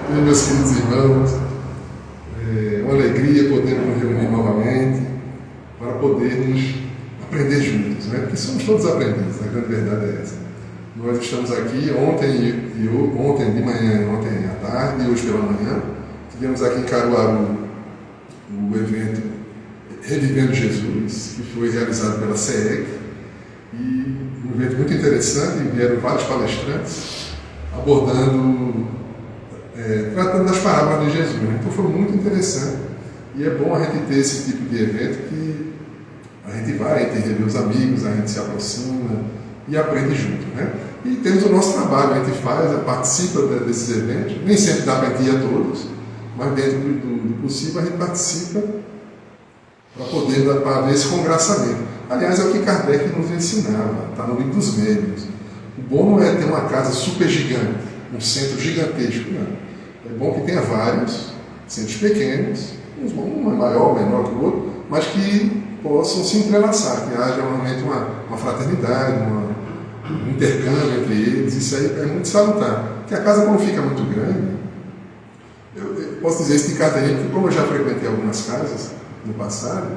Meus queridos irmãos, é uma alegria poder nos reunir novamente para podermos aprender juntos, né? Porque somos todos aprendizes, a grande verdade é essa. Nós estamos aqui ontem de manhã, ontem à tarde e hoje pela manhã. Tivemos aqui em Caruaru o evento Revivendo Jesus, que foi realizado pela CEEC, e um evento muito interessante, vieram vários palestrantes abordando, tratando das parábolas de Jesus, né? Então foi muito interessante e é bom a gente ter esse tipo de evento que a gente vai, a gente revê os amigos, a gente se aproxima e aprende junto, né? E temos o nosso trabalho, a gente faz, participa desses eventos, nem sempre dá para ir a todos, mas dentro do possível a gente participa para poder para ver esse congraçamento. Aliás, é o que Kardec nos ensinava, está no livro dos Médiuns. O bom não é ter uma casa super gigante, um centro gigantesco, não. É bom que tenha vários centros pequenos, um maior, menor que o outro, mas que possam se entrelaçar, que haja realmente uma fraternidade, um intercâmbio entre eles. Isso aí é muito salutar. Porque a casa, quando fica muito grande, eu posso dizer isso de carteirinha, porque como eu já frequentei algumas casas no passado,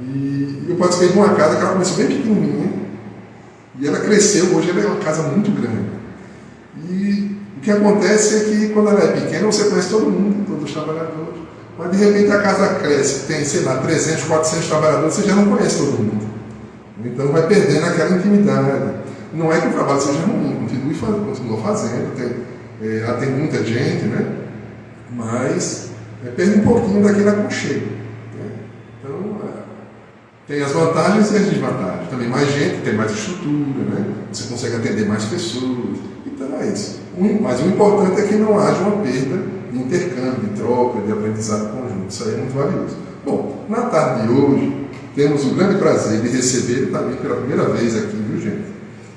e eu participei de uma casa que ela começou bem pequenininha, e ela cresceu, hoje ela é uma casa muito grande. E o que acontece é que quando ela é pequena, você conhece todo mundo, todos os trabalhadores, mas de repente a casa cresce, tem, sei lá, 300, 400 trabalhadores, você já não conhece todo mundo. Então vai perdendo aquela intimidade. Não é que o trabalho seja ruim, continua fazendo, tem muita gente, né? Mas perde um pouquinho daquele aconchego. Né? Então, tem as vantagens e as desvantagens. Também mais gente, tem mais estrutura, né? Você consegue atender mais pessoas. Então é isso. Mas o importante é que não haja uma perda de intercâmbio, de troca, de aprendizado conjunto. Isso aí é muito valioso. Bom, na tarde de hoje, temos o grande prazer de receber também pela primeira vez aqui, viu, gente?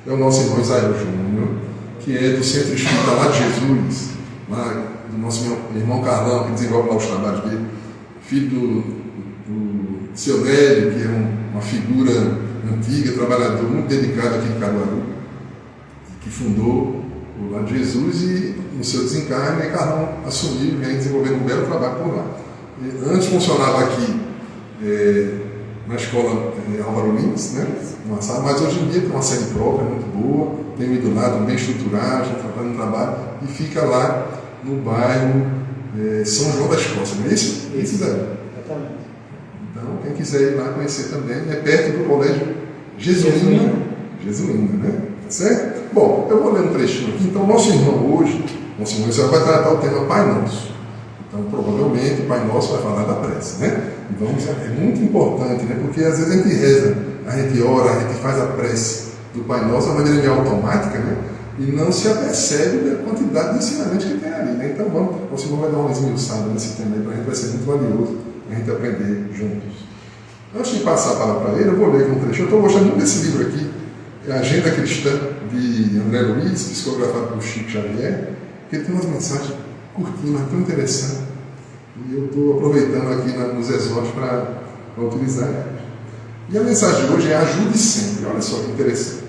É o nosso irmão Israel Júnior, que é do Centro Espírita lá de Jesus, lá do nosso irmão Carlão, que desenvolve lá os trabalhos dele, filho do seu Nélio, que é uma figura antiga, trabalhador, muito dedicado aqui em Caruaru, que fundou o Lar de Jesus, e no seu desencarne, Carlão assumiu e vem desenvolvendo um belo trabalho por lá. Antes funcionava aqui na escola Álvaro Lins, né? Mas hoje em dia tem uma sede própria, muito boa, tem um ido lá, bem estruturado, já trabalha no trabalho, e fica lá no bairro São João das Costas, não é isso? Isso, Zé? Exatamente. Então, quem quiser ir lá conhecer também, é perto do colégio Jesuíno, né? Certo? Bom, eu vou ler um trechinho aqui. Então, nosso irmão hoje, nosso irmão Israel, vai tratar o tema Pai Nosso. Então, provavelmente, o Pai Nosso vai falar da prece, né? Então, é muito importante, né? Porque às vezes a gente reza, a gente ora, a gente faz a prece do Pai Nosso de uma maneira meio automática, né? E não se apercebe da quantidade de ensinamentos que tem ali, né? Então, o Senhor vai dar uma esmiuçada nesse tema aí, para a gente vai ser muito valioso a gente aprender juntos. Antes de passar a palavra para ele, eu vou ler aqui um trecho. Eu estou gostando muito desse livro aqui, é a Agenda Cristã, de André Luiz, psicografado por Chico Xavier, que ele tem umas mensagens curtinhas, mas tão interessantes. E eu estou aproveitando aqui nos exórdios para utilizar elas. E a mensagem de hoje é: ajude sempre. Olha só que interessante.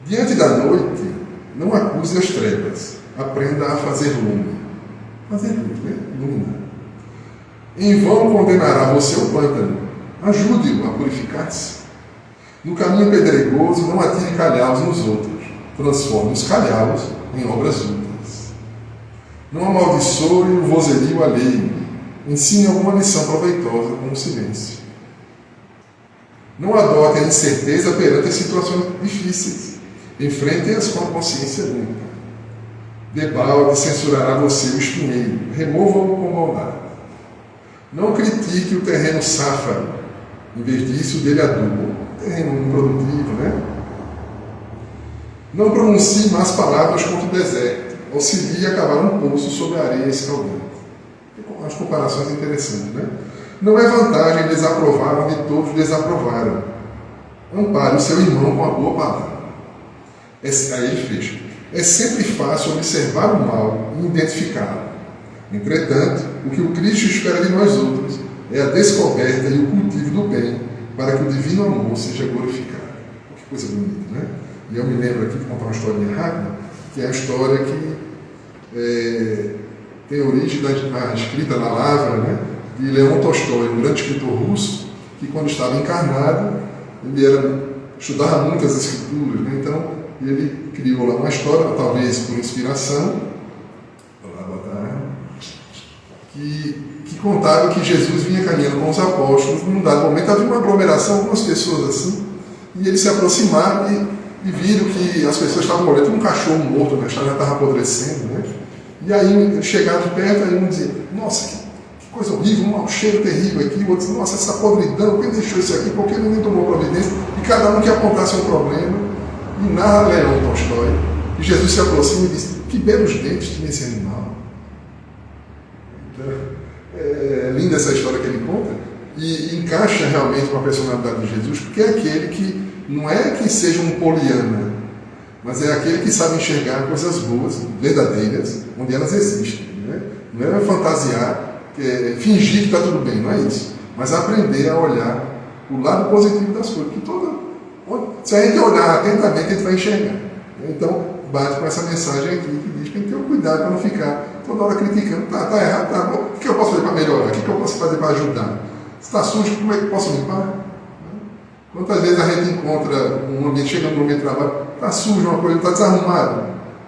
Diante da noite, não acuse as trevas. Aprenda a fazer lume. Fazer luz, né? Iluminar. Em vão condenará você o pântano. Ajude-o a purificar-se. No caminho pedregoso, não atire calhaus nos outros. Transforme os calhaus em obras úteis. Não amaldiçoe o vozerio alheio. Ensine alguma lição proveitosa com o silêncio. Não adote a incerteza perante as situações difíceis. Enfrente-as com a consciência limpa. Debalde censurará você o espinheiro. Remova-o com bondade. Não critique o terreno sáfaro. Em vez disso, dele adubo. Terreno improdutivo, né? Não pronuncie más palavras contra o deserto. Auxilie a cavar um poço sobre a areia escaldante. As comparações interessantes, né? Não é vantagem desaprovar onde todos desaprovaram. Ampare o seu irmão com a boa palavra. Aí ele fecha. É sempre fácil observar o mal e identificá-lo. Entretanto, o que o Cristo espera de nós outros é a descoberta e o cultivo do bem, para que o divino amor seja glorificado. Que coisa bonita, né? E eu me lembro aqui de contar uma historinha rápida, que é a história que tem origem na escrita, na lavra, né, de Leon Tolstói, um grande escritor russo, que quando estava encarnado, ele estudava muitas escrituras, né, então ele criou lá uma história, talvez por inspiração, que contava que Jesus vinha caminhando com os apóstolos, num dado momento havia uma aglomeração, algumas pessoas assim, e eles se aproximaram e viram que as pessoas estavam olhando, tinha um cachorro morto, né, já estava apodrecendo, né? E aí chegaram perto, aí um dizia, nossa, que coisa horrível, um mau cheiro terrível aqui, o outro dizia, nossa, essa podridão, quem deixou isso aqui, por que ninguém tomou providência? E cada um que apontasse um problema, e narra Leon Tolstói, e Jesus se aproxima e diz, que belos dentes tinha esse animal. Então, é linda essa história que ele conta, e encaixa realmente com a personalidade de Jesus, porque é aquele que não é que seja um poliana, mas é aquele que sabe enxergar coisas boas, verdadeiras, onde elas existem. Né? Não é fantasiar, fingir que está tudo bem, não é isso. Mas aprender a olhar o lado positivo das coisas. Se a gente olhar atentamente, a gente vai enxergar. Então, bate com essa mensagem aqui, que diz que tem que ter um cuidado para não ficar toda hora criticando. Está errado, tá bom. O que eu posso fazer para melhorar? O que eu posso fazer para ajudar? Se está sujo, como é que eu posso limpar? Quantas vezes a gente encontra um ambiente, chegando no ambiente de trabalho, está sujo uma coisa, está desarrumado.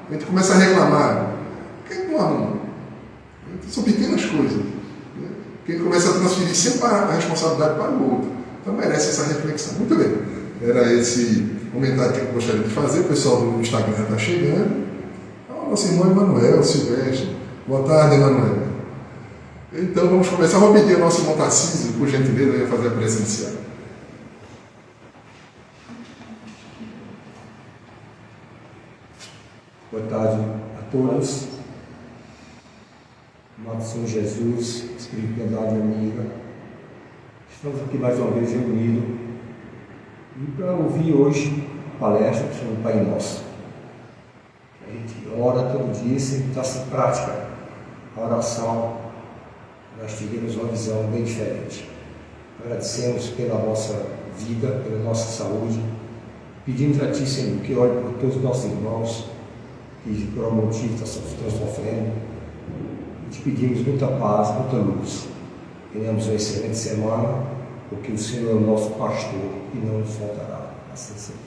A gente começa a reclamar. Por que não arruma? São pequenas coisas. Que a gente começa a transferir sempre a responsabilidade para o outro. Então merece essa reflexão. Muito bem. Era esse comentário que eu gostaria de fazer. O pessoal do Instagram está chegando. O nosso irmão Emanuel Silvestre. Boa tarde, Emanuel. Então vamos começar. Vou pedir ao nosso irmão Tarcísio, por gentileza, a fazer a presencial. Boa tarde a todos. Amado Senhor Jesus, espiritualidade amiga, estamos aqui mais uma vez reunidos e para ouvir hoje a palestra sobre o Pai Nosso. A gente ora todo dia e sempre está em prática a oração. Nós tivemos uma visão bem diferente. Agradecemos pela nossa vida, pela nossa saúde, pedindo a Ti, Senhor, que olhe por todos os nossos irmãos que por algum motivo estão sofrendo. E te pedimos muita paz, muita luz. Tenhamos uma excelente semana, porque o Senhor é o nosso pastor e não nos faltará. Assim seja.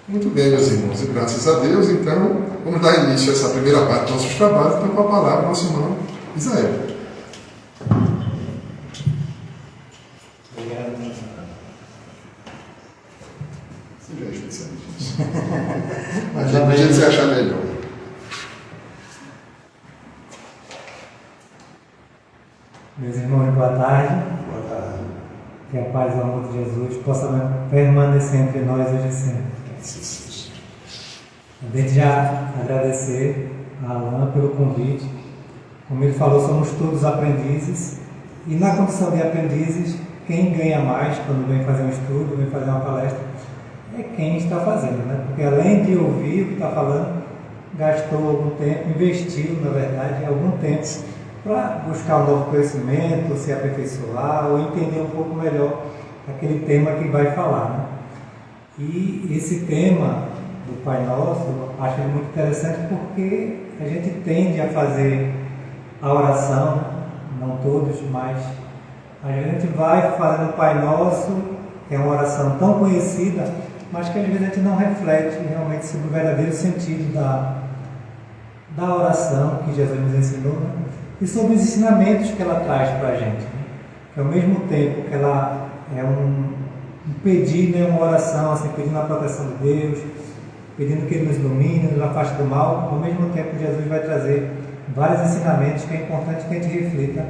Muito bem, meus irmãos, e graças a Deus, então, vamos dar início a essa primeira parte dos nossos trabalhos, então com a palavra do nosso irmão Isael. Obrigado. Você já é especialista. Mas a gente se achar melhor. Meus irmãos, boa tarde. Boa tarde. Que a paz e o amor de Jesus possa permanecer entre nós hoje e sempre. Desde já agradecer a Alain pelo convite. Como ele falou, somos todos aprendizes. E na condição de aprendizes, quem ganha mais quando vem fazer um estudo, vem fazer uma palestra, é quem está fazendo, né? Porque além de ouvir o que está falando, gastou algum tempo, investiu, na verdade, algum tempo para buscar um novo conhecimento, se aperfeiçoar ou entender um pouco melhor aquele tema que vai falar, né? E esse tema do Pai Nosso, eu acho ele muito interessante porque a gente tende a fazer a oração, né? Não todos, mas a gente vai fazendo o Pai Nosso, que é uma oração tão conhecida, mas que às vezes a gente não reflete realmente sobre o verdadeiro sentido da oração que Jesus nos ensinou, né? E sobre os ensinamentos que ela traz para a gente, né? Que ao mesmo tempo que ela é um pedido, né? Uma oração, assim, pedindo a proteção de Deus, pedindo que Ele nos ilumine, nos afaste do mal, ao mesmo tempo Jesus vai trazer vários ensinamentos que é importante que a gente reflita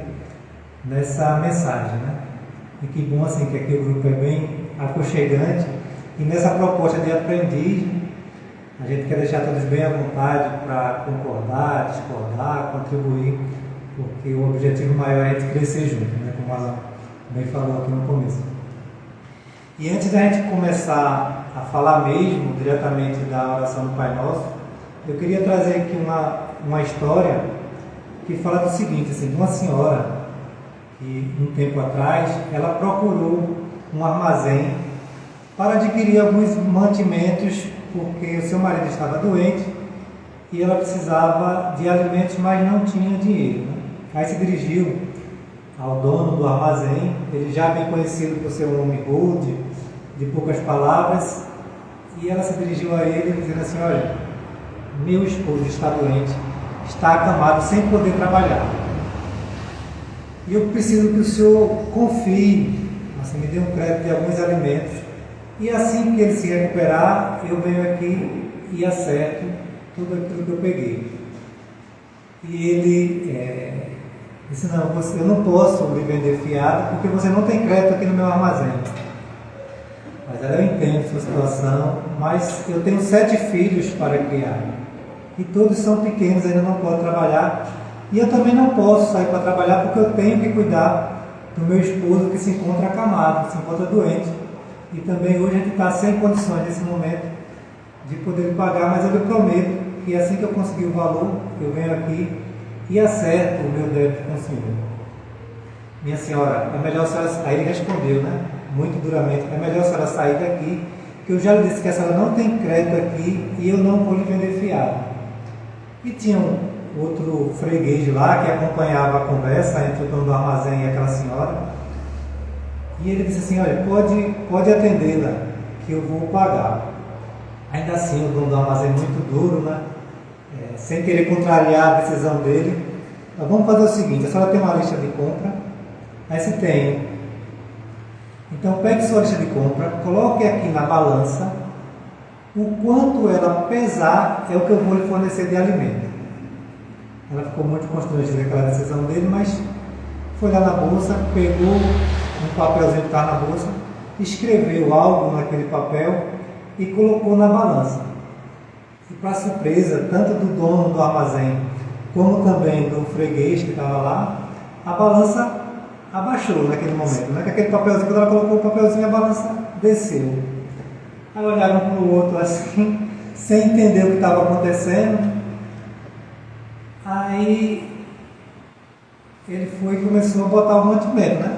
nessa mensagem, né? E que bom assim que aqui o grupo é bem aconchegante. E nessa proposta de aprendiz, a gente quer deixar todos bem à vontade para concordar, discordar, contribuir, porque o objetivo maior é a gente crescer junto, né? Como ela bem falou aqui no começo. E antes da gente começar a falar mesmo diretamente da oração do Pai Nosso, eu queria trazer aqui uma história que fala do seguinte, assim, de uma senhora que um tempo atrás ela procurou um armazém para adquirir alguns mantimentos, porque o seu marido estava doente e ela precisava de alimentos, mas não tinha dinheiro, né? Aí se dirigiu ao dono do armazém, ele já bem conhecido por ser um homem rude, de poucas palavras, e ela se dirigiu a ele dizendo assim: olha, meu esposo está doente, está acamado sem poder trabalhar, e eu preciso que o senhor confie, assim, me dê um crédito de alguns alimentos, e assim que ele se recuperar, eu venho aqui e acerto tudo aquilo que eu peguei. E ele disse: não, eu não posso lhe vender fiado porque você não tem crédito aqui no meu armazém. Mas ela: eu entendo a sua situação, mas eu tenho 7 filhos para criar e todos são pequenos, ainda não podem trabalhar, e eu também não posso sair para trabalhar porque eu tenho que cuidar do meu esposo que se encontra acamado, se encontra doente, e também hoje a gente está sem condições nesse momento de poder pagar, mas eu lhe prometo que assim que eu conseguir o valor, eu venho aqui e acerto o meu débito com o senhor. Minha senhora, é melhor a senhora... Aí ele respondeu, né, muito duramente: é melhor a senhora sair daqui, que eu já lhe disse que a senhora não tem crédito aqui e eu não vou lhe vender fiado. E tinha um outro freguês lá que acompanhava a conversa entre o dono do armazém e aquela senhora, e ele disse assim: olha, pode atendê-la, que eu vou pagar. Ainda assim, o dono do armazém, muito duro, né, sem querer contrariar a decisão dele: vamos fazer o seguinte, a senhora tem uma lista de compra? Aí se tem. Então pegue sua lista de compra, coloque aqui na balança, o quanto ela pesar é o que eu vou lhe fornecer de alimento. Ela ficou muito constrangida com aquela decisão dele, mas foi lá na bolsa, pegou um papelzinho que estava na bolsa, escreveu algo naquele papel e colocou na balança. E para surpresa, tanto do dono do armazém, como também do freguês que estava lá, a balança abaixou naquele momento, né? Que aquele papelzinho, quando ela colocou o papelzinho, a balança desceu. Aí olharam um para o outro assim, sem entender o que estava acontecendo. Aí ele foi e começou a botar o mantimento, né?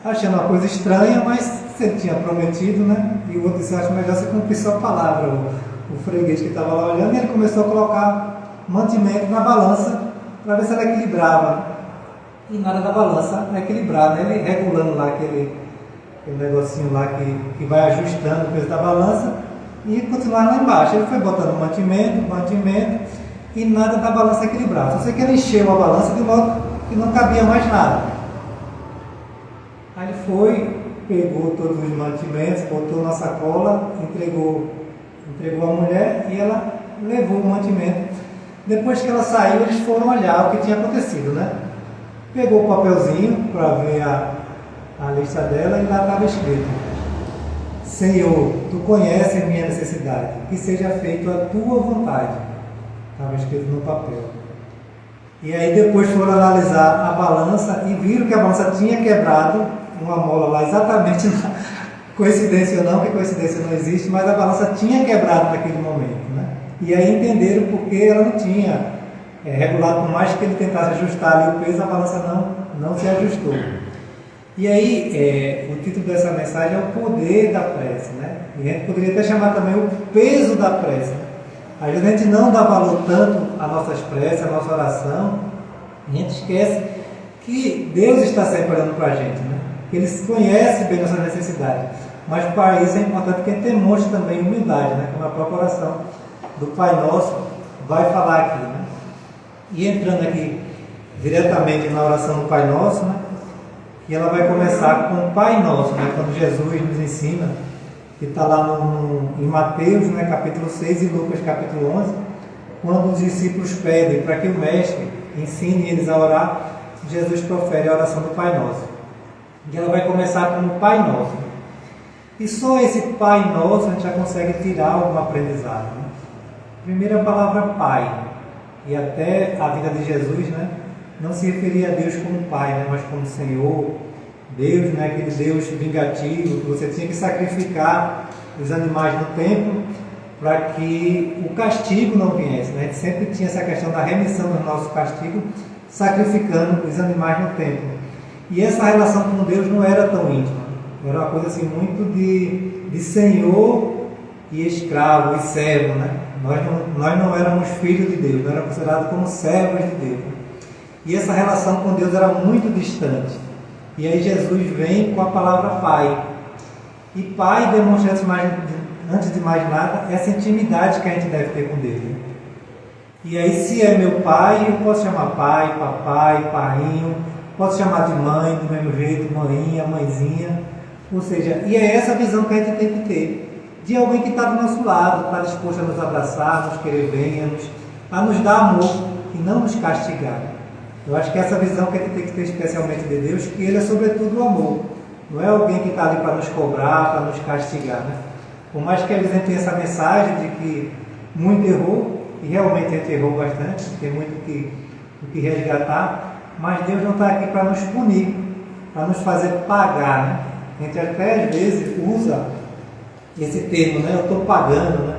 Achando uma coisa estranha, mas você tinha prometido, né? E o outro disse: acho melhor você cumprir sua palavra. O freguês que estava lá olhando, e ele começou a colocar mantimento na balança para ver se ela equilibrava. E nada da balança equilibrar, né? Ele regulando lá aquele negocinho lá que vai ajustando o peso da balança e continuar lá embaixo. Ele foi botando mantimento e nada da balança equilibrar. Só sei que ele encheu a balança de modo que não cabia mais nada. Aí ele foi, pegou todos os mantimentos, botou na sacola, entregou a mulher e ela levou o mantimento. Depois que ela saiu, eles foram olhar o que tinha acontecido, né? Pegou o papelzinho para ver a lista dela e lá estava escrito: Senhor, tu conheces minha necessidade, que seja feita a tua vontade. Estava escrito no papel. E aí depois foram analisar a balança e viram que a balança tinha quebrado uma mola lá, exatamente na coincidência ou não, que coincidência não existe, mas a balança tinha quebrado naquele momento, né? E aí entenderam porque ela não tinha regulado, por mais que ele tentasse ajustar ali o peso, a balança não se ajustou. E aí o título dessa mensagem é o poder da prece, né? E a gente poderia até chamar também o peso da prece. Às vezes a gente não dá valor tanto às nossas preces, à nossa oração, e a gente esquece que Deus está sempre olhando para a gente, né? Que Ele conhece bem nossas necessidades. Mas para isso é importante que a gente demonstre também humildade, né? Como a própria oração do Pai Nosso vai falar aqui, né? E entrando aqui diretamente na oração do Pai Nosso, né? E ela vai começar com o Pai Nosso, né? Quando Jesus nos ensina, que está lá em Mateus, né, capítulo 6 e Lucas, capítulo 11, quando os discípulos pedem para que o Mestre ensine eles a orar, Jesus profere a oração do Pai Nosso. E ela vai começar com o Pai Nosso. E só esse Pai Nosso a gente já consegue tirar algum aprendizado, né? Primeiro a palavra Pai, e até a vida de Jesus, né, não se referia a Deus como Pai, né, mas como Senhor, Deus, né, aquele Deus vingativo, que você tinha que sacrificar os animais no templo para que o castigo não viesse, né? A gente sempre tinha essa questão da remissão do nosso castigo, sacrificando os animais no templo. E essa relação com Deus não era tão íntima, era uma coisa assim muito de senhor e escravo e servo, né? Nós não éramos filhos de Deus, nós éramos considerados como servos de Deus. E essa relação com Deus era muito distante. E aí Jesus vem com a palavra Pai. E Pai demonstra, antes de mais nada, essa intimidade que a gente deve ter com Deus. Né? E aí, se é meu pai, eu posso chamar pai, papai, painho, posso chamar de mãe, do mesmo jeito, maninha, mãezinha. Ou seja, e é essa visão que a gente tem que ter, de alguém que está do nosso lado, está disposto a nos abraçar, nos querer bem, a nos dar amor e não nos castigar. Eu acho que essa visão que a gente tem que ter especialmente de Deus, que Ele é sobretudo o amor. Não é alguém que está ali para nos cobrar, para nos castigar. Né? Por mais que eles tenham essa mensagem de que muito errou, e realmente a gente errou bastante, tem muito o que resgatar, mas Deus não está aqui para nos punir, para nos fazer pagar. Né? A gente até às vezes usa esse termo, né? Eu estou pagando, né?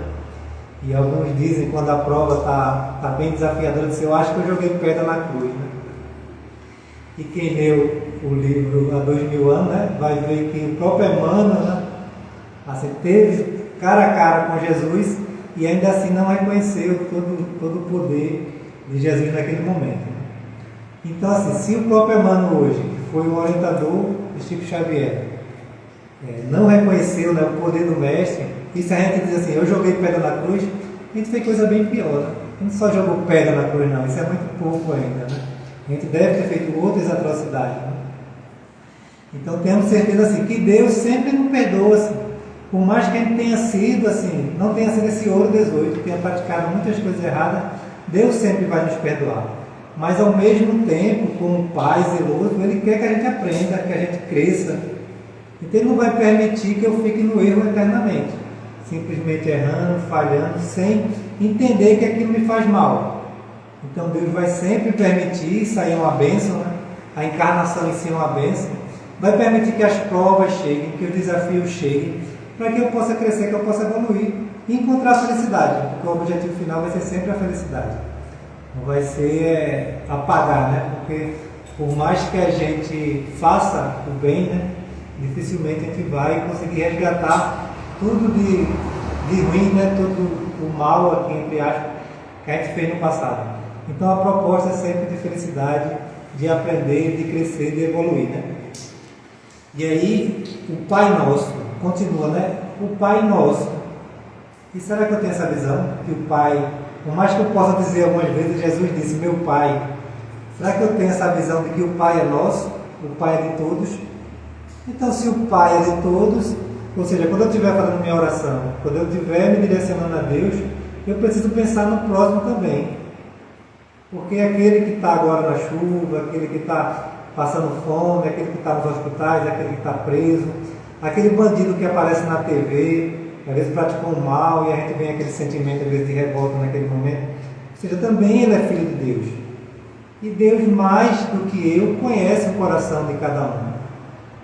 E alguns dizem, quando a prova está bem desafiadora, dizem, eu acho que eu joguei pedra na cruz. Né? E quem leu o livro há 2000 anos, né? Vai ver que o próprio Emmanuel, né? Assim, teve cara a cara com Jesus, e ainda assim não reconheceu todo o poder de Jesus naquele momento. Então, assim, se o próprio Emmanuel hoje, que foi o orientador de Chico Xavier, não reconheceu, né, o poder do mestre, e se a gente diz assim, eu joguei pedra na cruz, a gente fez coisa bem pior. Né? A gente só jogou pedra na cruz, não, isso é muito pouco ainda. Né? A gente deve ter feito outras atrocidades. Né? Então temos certeza assim, que Deus sempre nos perdoa. Assim. Por mais que a gente tenha sido assim, não tenha sido esse ouro 18, tenha praticado muitas coisas erradas, Deus sempre vai nos perdoar. Mas ao mesmo tempo, como Pai zeloso, Ele quer que a gente aprenda, que a gente cresça. Então Ele não vai permitir que eu fique no erro eternamente, simplesmente errando, falhando, sem entender que aquilo me faz mal. Então Deus vai sempre permitir, isso aí é uma bênção, né? A encarnação em si é uma bênção, vai permitir que as provas cheguem, que os desafios cheguem, para que eu possa crescer, que eu possa evoluir e encontrar a felicidade, porque o objetivo final vai ser sempre a felicidade. Não vai ser apagar, né? Porque por mais que a gente faça o bem, né? Dificilmente a gente vai conseguir resgatar tudo de ruim, né? Todo o mal, aqui entre aspas, que a gente fez no passado. Então a proposta é sempre de felicidade, de aprender, de crescer, de evoluir, né? E aí o Pai Nosso continua, né? O Pai Nosso. E será que eu tenho essa visão? Que o Pai, por mais que eu possa dizer algumas vezes, Jesus disse, meu Pai. Será que eu tenho essa visão de que o Pai é nosso? O Pai é de todos? Então, se o Pai é de todos, ou seja, quando eu estiver fazendo minha oração, quando eu estiver me direcionando a Deus, eu preciso pensar no próximo também. Porque aquele que está agora na chuva, aquele que está passando fome, aquele que está nos hospitais, aquele que está preso, aquele bandido que aparece na TV, às vezes praticou um mal e a gente vem aquele sentimento, às vezes, de revolta naquele momento. Ou seja, também ele é filho de Deus. E Deus, mais do que eu, conhece o coração de cada um.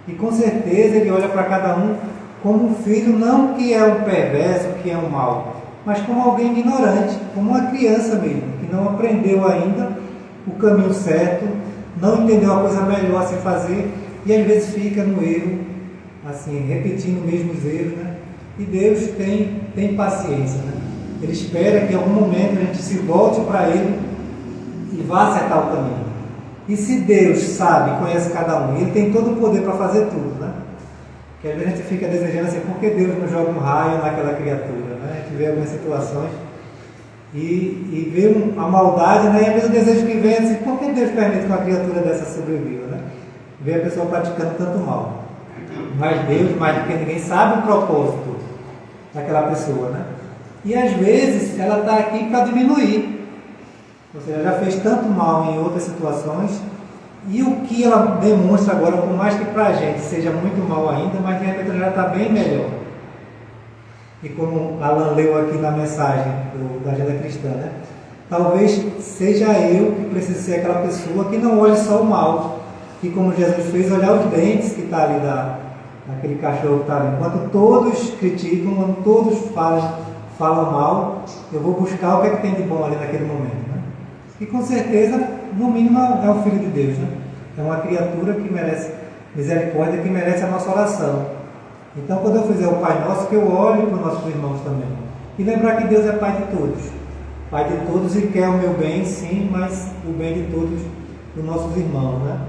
E com certeza ele olha para cada um como um filho, não que é um perverso, que é um mal, mas como alguém ignorante, como uma criança mesmo, que não aprendeu ainda o caminho certo, não entendeu a coisa melhor a se fazer e às vezes fica no erro, assim, repetindo os mesmos erros, né? E Deus tem paciência, né? Ele espera que em algum momento a gente se volte para Ele e vá acertar o caminho. E se Deus sabe, conhece cada um, Ele tem todo o poder para fazer tudo, né? Que às vezes a gente fica desejando assim, por que Deus não joga um raio naquela criatura, né? A gente vê algumas situações e vê a maldade, né? E às vezes o desejo que vem é assim, por que Deus permite que uma criatura dessa sobreviva, né? Vê a pessoa praticando tanto mal. Mas Deus, mais do que ninguém, sabe o propósito daquela pessoa, né? E às vezes ela está aqui para diminuir. Ou seja, ela já fez tanto mal em outras situações, e o que ela demonstra agora, por mais que para a gente seja muito mal ainda, mas de repente ela já está bem melhor. E como Alan leu aqui na mensagem da Agenda Cristã, né? Talvez seja eu que precise ser aquela pessoa que não olhe só o mal, que como Jesus fez, olhar os dentes que está ali naquele cachorro que está ali. Enquanto todos criticam, quando todos falam mal, eu vou buscar o que é que tem de bom ali naquele momento, né? E com certeza, no mínimo, é o Filho de Deus, né? É uma criatura que merece misericórdia, que merece a nossa oração. Então, quando eu fizer o Pai Nosso, que eu olhe para os nossos irmãos também. E lembrar que Deus é Pai de todos. Pai de todos e quer o meu bem, sim, mas o bem de todos dos nossos irmãos, né?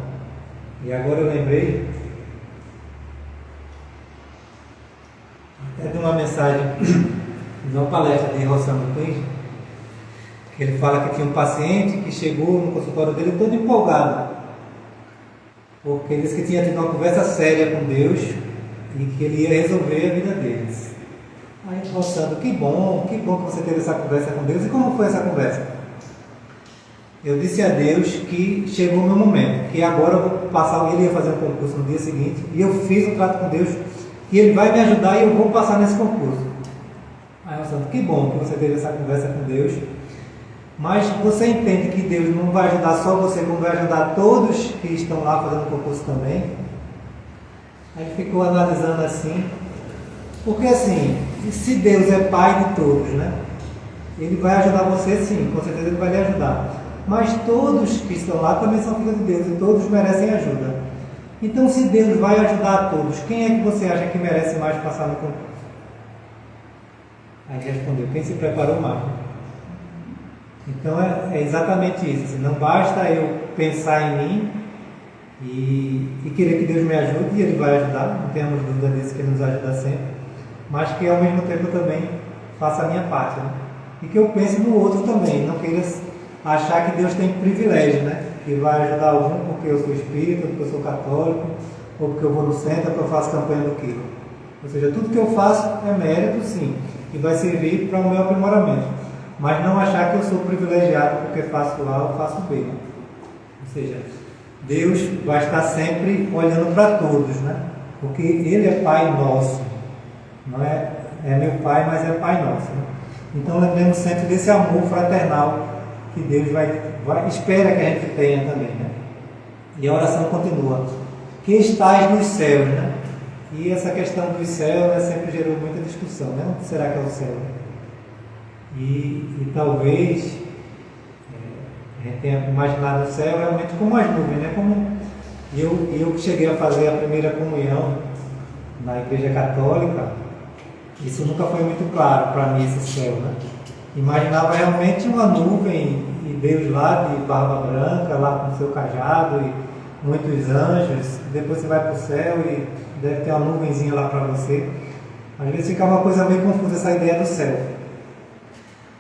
E agora eu lembrei até de uma mensagem, de uma palestra de Rossano Pires, que ele fala que tinha um paciente que chegou no consultório dele todo empolgado, porque ele disse que tinha tido uma conversa séria com Deus e que ele ia resolver a vida deles. Aí Rossano, que bom que você teve essa conversa com Deus. E como foi essa conversa? Eu disse a Deus que chegou o meu momento, que agora eu vou passar, ele ia fazer um concurso no dia seguinte, e eu fiz um trato com Deus, que Ele vai me ajudar e eu vou passar nesse concurso. Aí Rossano, que bom que você teve essa conversa com Deus, mas você entende que Deus não vai ajudar só você, como vai ajudar todos que estão lá fazendo o concurso também? Aí ele ficou analisando assim, porque assim, se Deus é Pai de todos, né? Ele vai ajudar você sim, com certeza Ele vai lhe ajudar. Mas todos que estão lá também são filhos de Deus e todos merecem ajuda. Então, se Deus vai ajudar a todos, quem é que você acha que merece mais passar no concurso? Aí ele respondeu, quem se preparou mais. Então, é exatamente isso. Assim, não basta eu pensar em mim e querer que Deus me ajude, e Ele vai ajudar, não temos dúvida disso, que Ele nos ajuda sempre, mas que ao mesmo tempo eu também faça a minha parte, né? E que eu pense no outro também, não queira achar que Deus tem privilégio, né? Que vai ajudar algum porque eu sou espírita, porque eu sou católico, ou porque eu vou no centro, porque eu faço campanha do quilo. Ou seja, tudo que eu faço é mérito, sim, e vai servir para o meu aprimoramento. Mas não achar que eu sou privilegiado porque faço A ou faço B. Né? Ou seja, Deus vai estar sempre olhando para todos, né? Porque Ele é Pai nosso. Não é meu Pai, mas é Pai nosso. Né? Então lembremos sempre desse amor fraternal que Deus espera que a gente tenha também, né? E a oração continua. Que estais nos céus, né? E essa questão dos céus, né, sempre gerou muita discussão, né? Onde será que é o céu? E talvez a gente tenha imaginado o céu realmente como as nuvens, né? Como eu cheguei a fazer a primeira comunhão na Igreja Católica, isso nunca foi muito claro para mim, esse céu, né? Imaginava realmente uma nuvem e Deus lá de barba branca, lá com o seu cajado e muitos anjos. Depois você vai para o céu e deve ter uma nuvenzinha lá para você. Às vezes fica uma coisa meio confusa essa ideia do céu.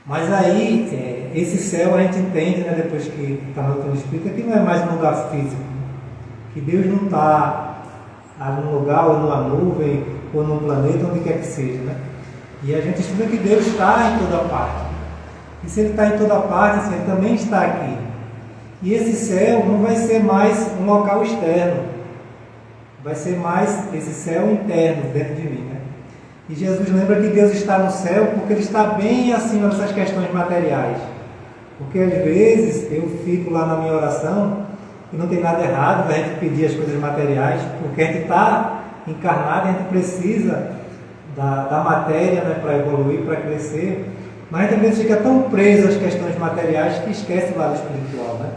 Mas aí, esse céu a gente entende, né, depois que está no doutrina espírita, que não é mais um lugar físico. Que Deus não está num lugar ou numa nuvem ou num planeta, onde quer que seja, né? E a gente estuda que Deus está em toda parte. E se Ele está em toda parte, assim, Ele também está aqui. E esse céu não vai ser mais um local externo. Vai ser mais esse céu interno dentro de mim, né? E Jesus lembra que Deus está no céu porque Ele está bem acima dessas questões materiais. Porque às vezes eu fico lá na minha oração e não tem nada errado da gente pedir as coisas materiais, porque a gente está encarnado, a gente precisa da matéria, né, para evoluir, para crescer, mas a gente às vezes fica tão preso às questões materiais que esquece o lado espiritual, né?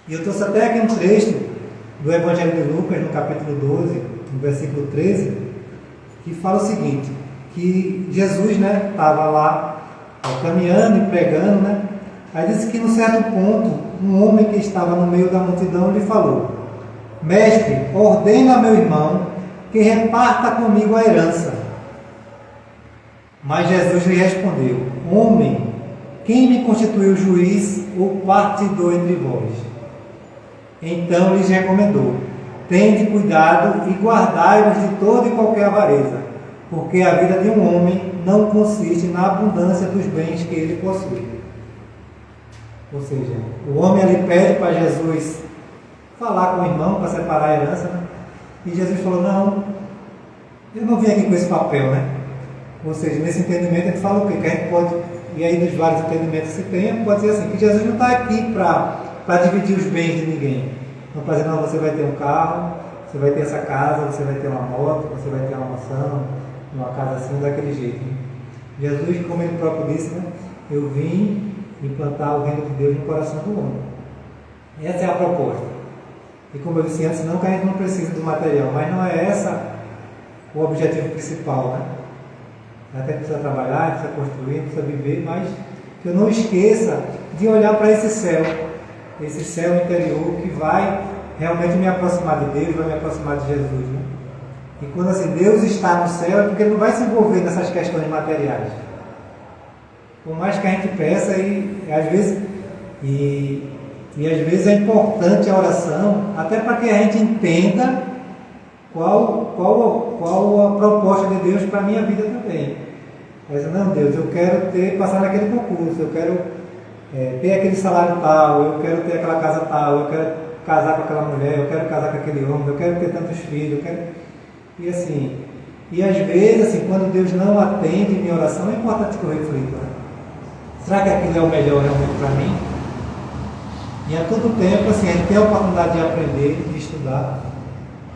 E eu trouxe até aqui um trecho do Evangelho de Lucas, no capítulo 12, no versículo 13, que fala o seguinte, que Jesus, né, estava lá caminhando e pregando, né? Aí disse que, num certo ponto, um homem que estava no meio da multidão lhe falou: Mestre, ordena a meu irmão que reparta comigo a herança. Mas Jesus lhe respondeu: Homem, quem me constituiu juiz ou partidor entre vós? Então lhes recomendou: Tende cuidado e guardai-vos de toda e qualquer avareza, porque a vida de um homem não consiste na abundância dos bens que ele possui. Ou seja, o homem ali pede para Jesus falar com o irmão para separar a herança, né? E Jesus falou: Não, eu não vim aqui com esse papel, né? Ou seja, nesse entendimento a gente fala o quê? Que a gente pode, e aí dos vários entendimentos que se tem, pode dizer assim, que Jesus não está aqui para dividir os bens de ninguém. Não para dizer, não, você vai ter um carro, você vai ter essa casa, você vai ter uma moto, você vai ter uma mansão, uma casa assim, daquele jeito. Jesus, como ele próprio disse, né? Eu vim implantar o reino de Deus no coração do homem. Essa é a proposta. E como eu disse antes, não que a gente não precise do material, mas não é essa o objetivo principal, né? Até precisa trabalhar, precisa construir, precisa viver, mas que eu não esqueça de olhar para esse céu interior que vai realmente me aproximar de Deus, vai me aproximar de Jesus, né? E quando assim, Deus está no céu, é porque Ele não vai se envolver nessas questões materiais. Por mais que a gente peça, às vezes é importante a oração, até para que a gente entenda qual a proposta de Deus para a minha vida também. Mas não, Deus, eu quero passar naquele concurso, eu quero ter aquele salário tal, eu quero ter aquela casa tal, eu quero casar com aquela mulher, eu quero casar com aquele homem, eu quero ter tantos filhos, eu quero... E assim, e às vezes, assim, quando Deus não atende minha oração, é importante que eu reflita. Né? Será que aquilo é o melhor realmente para mim? E a todo tempo, assim, a gente tem a oportunidade de aprender, de estudar.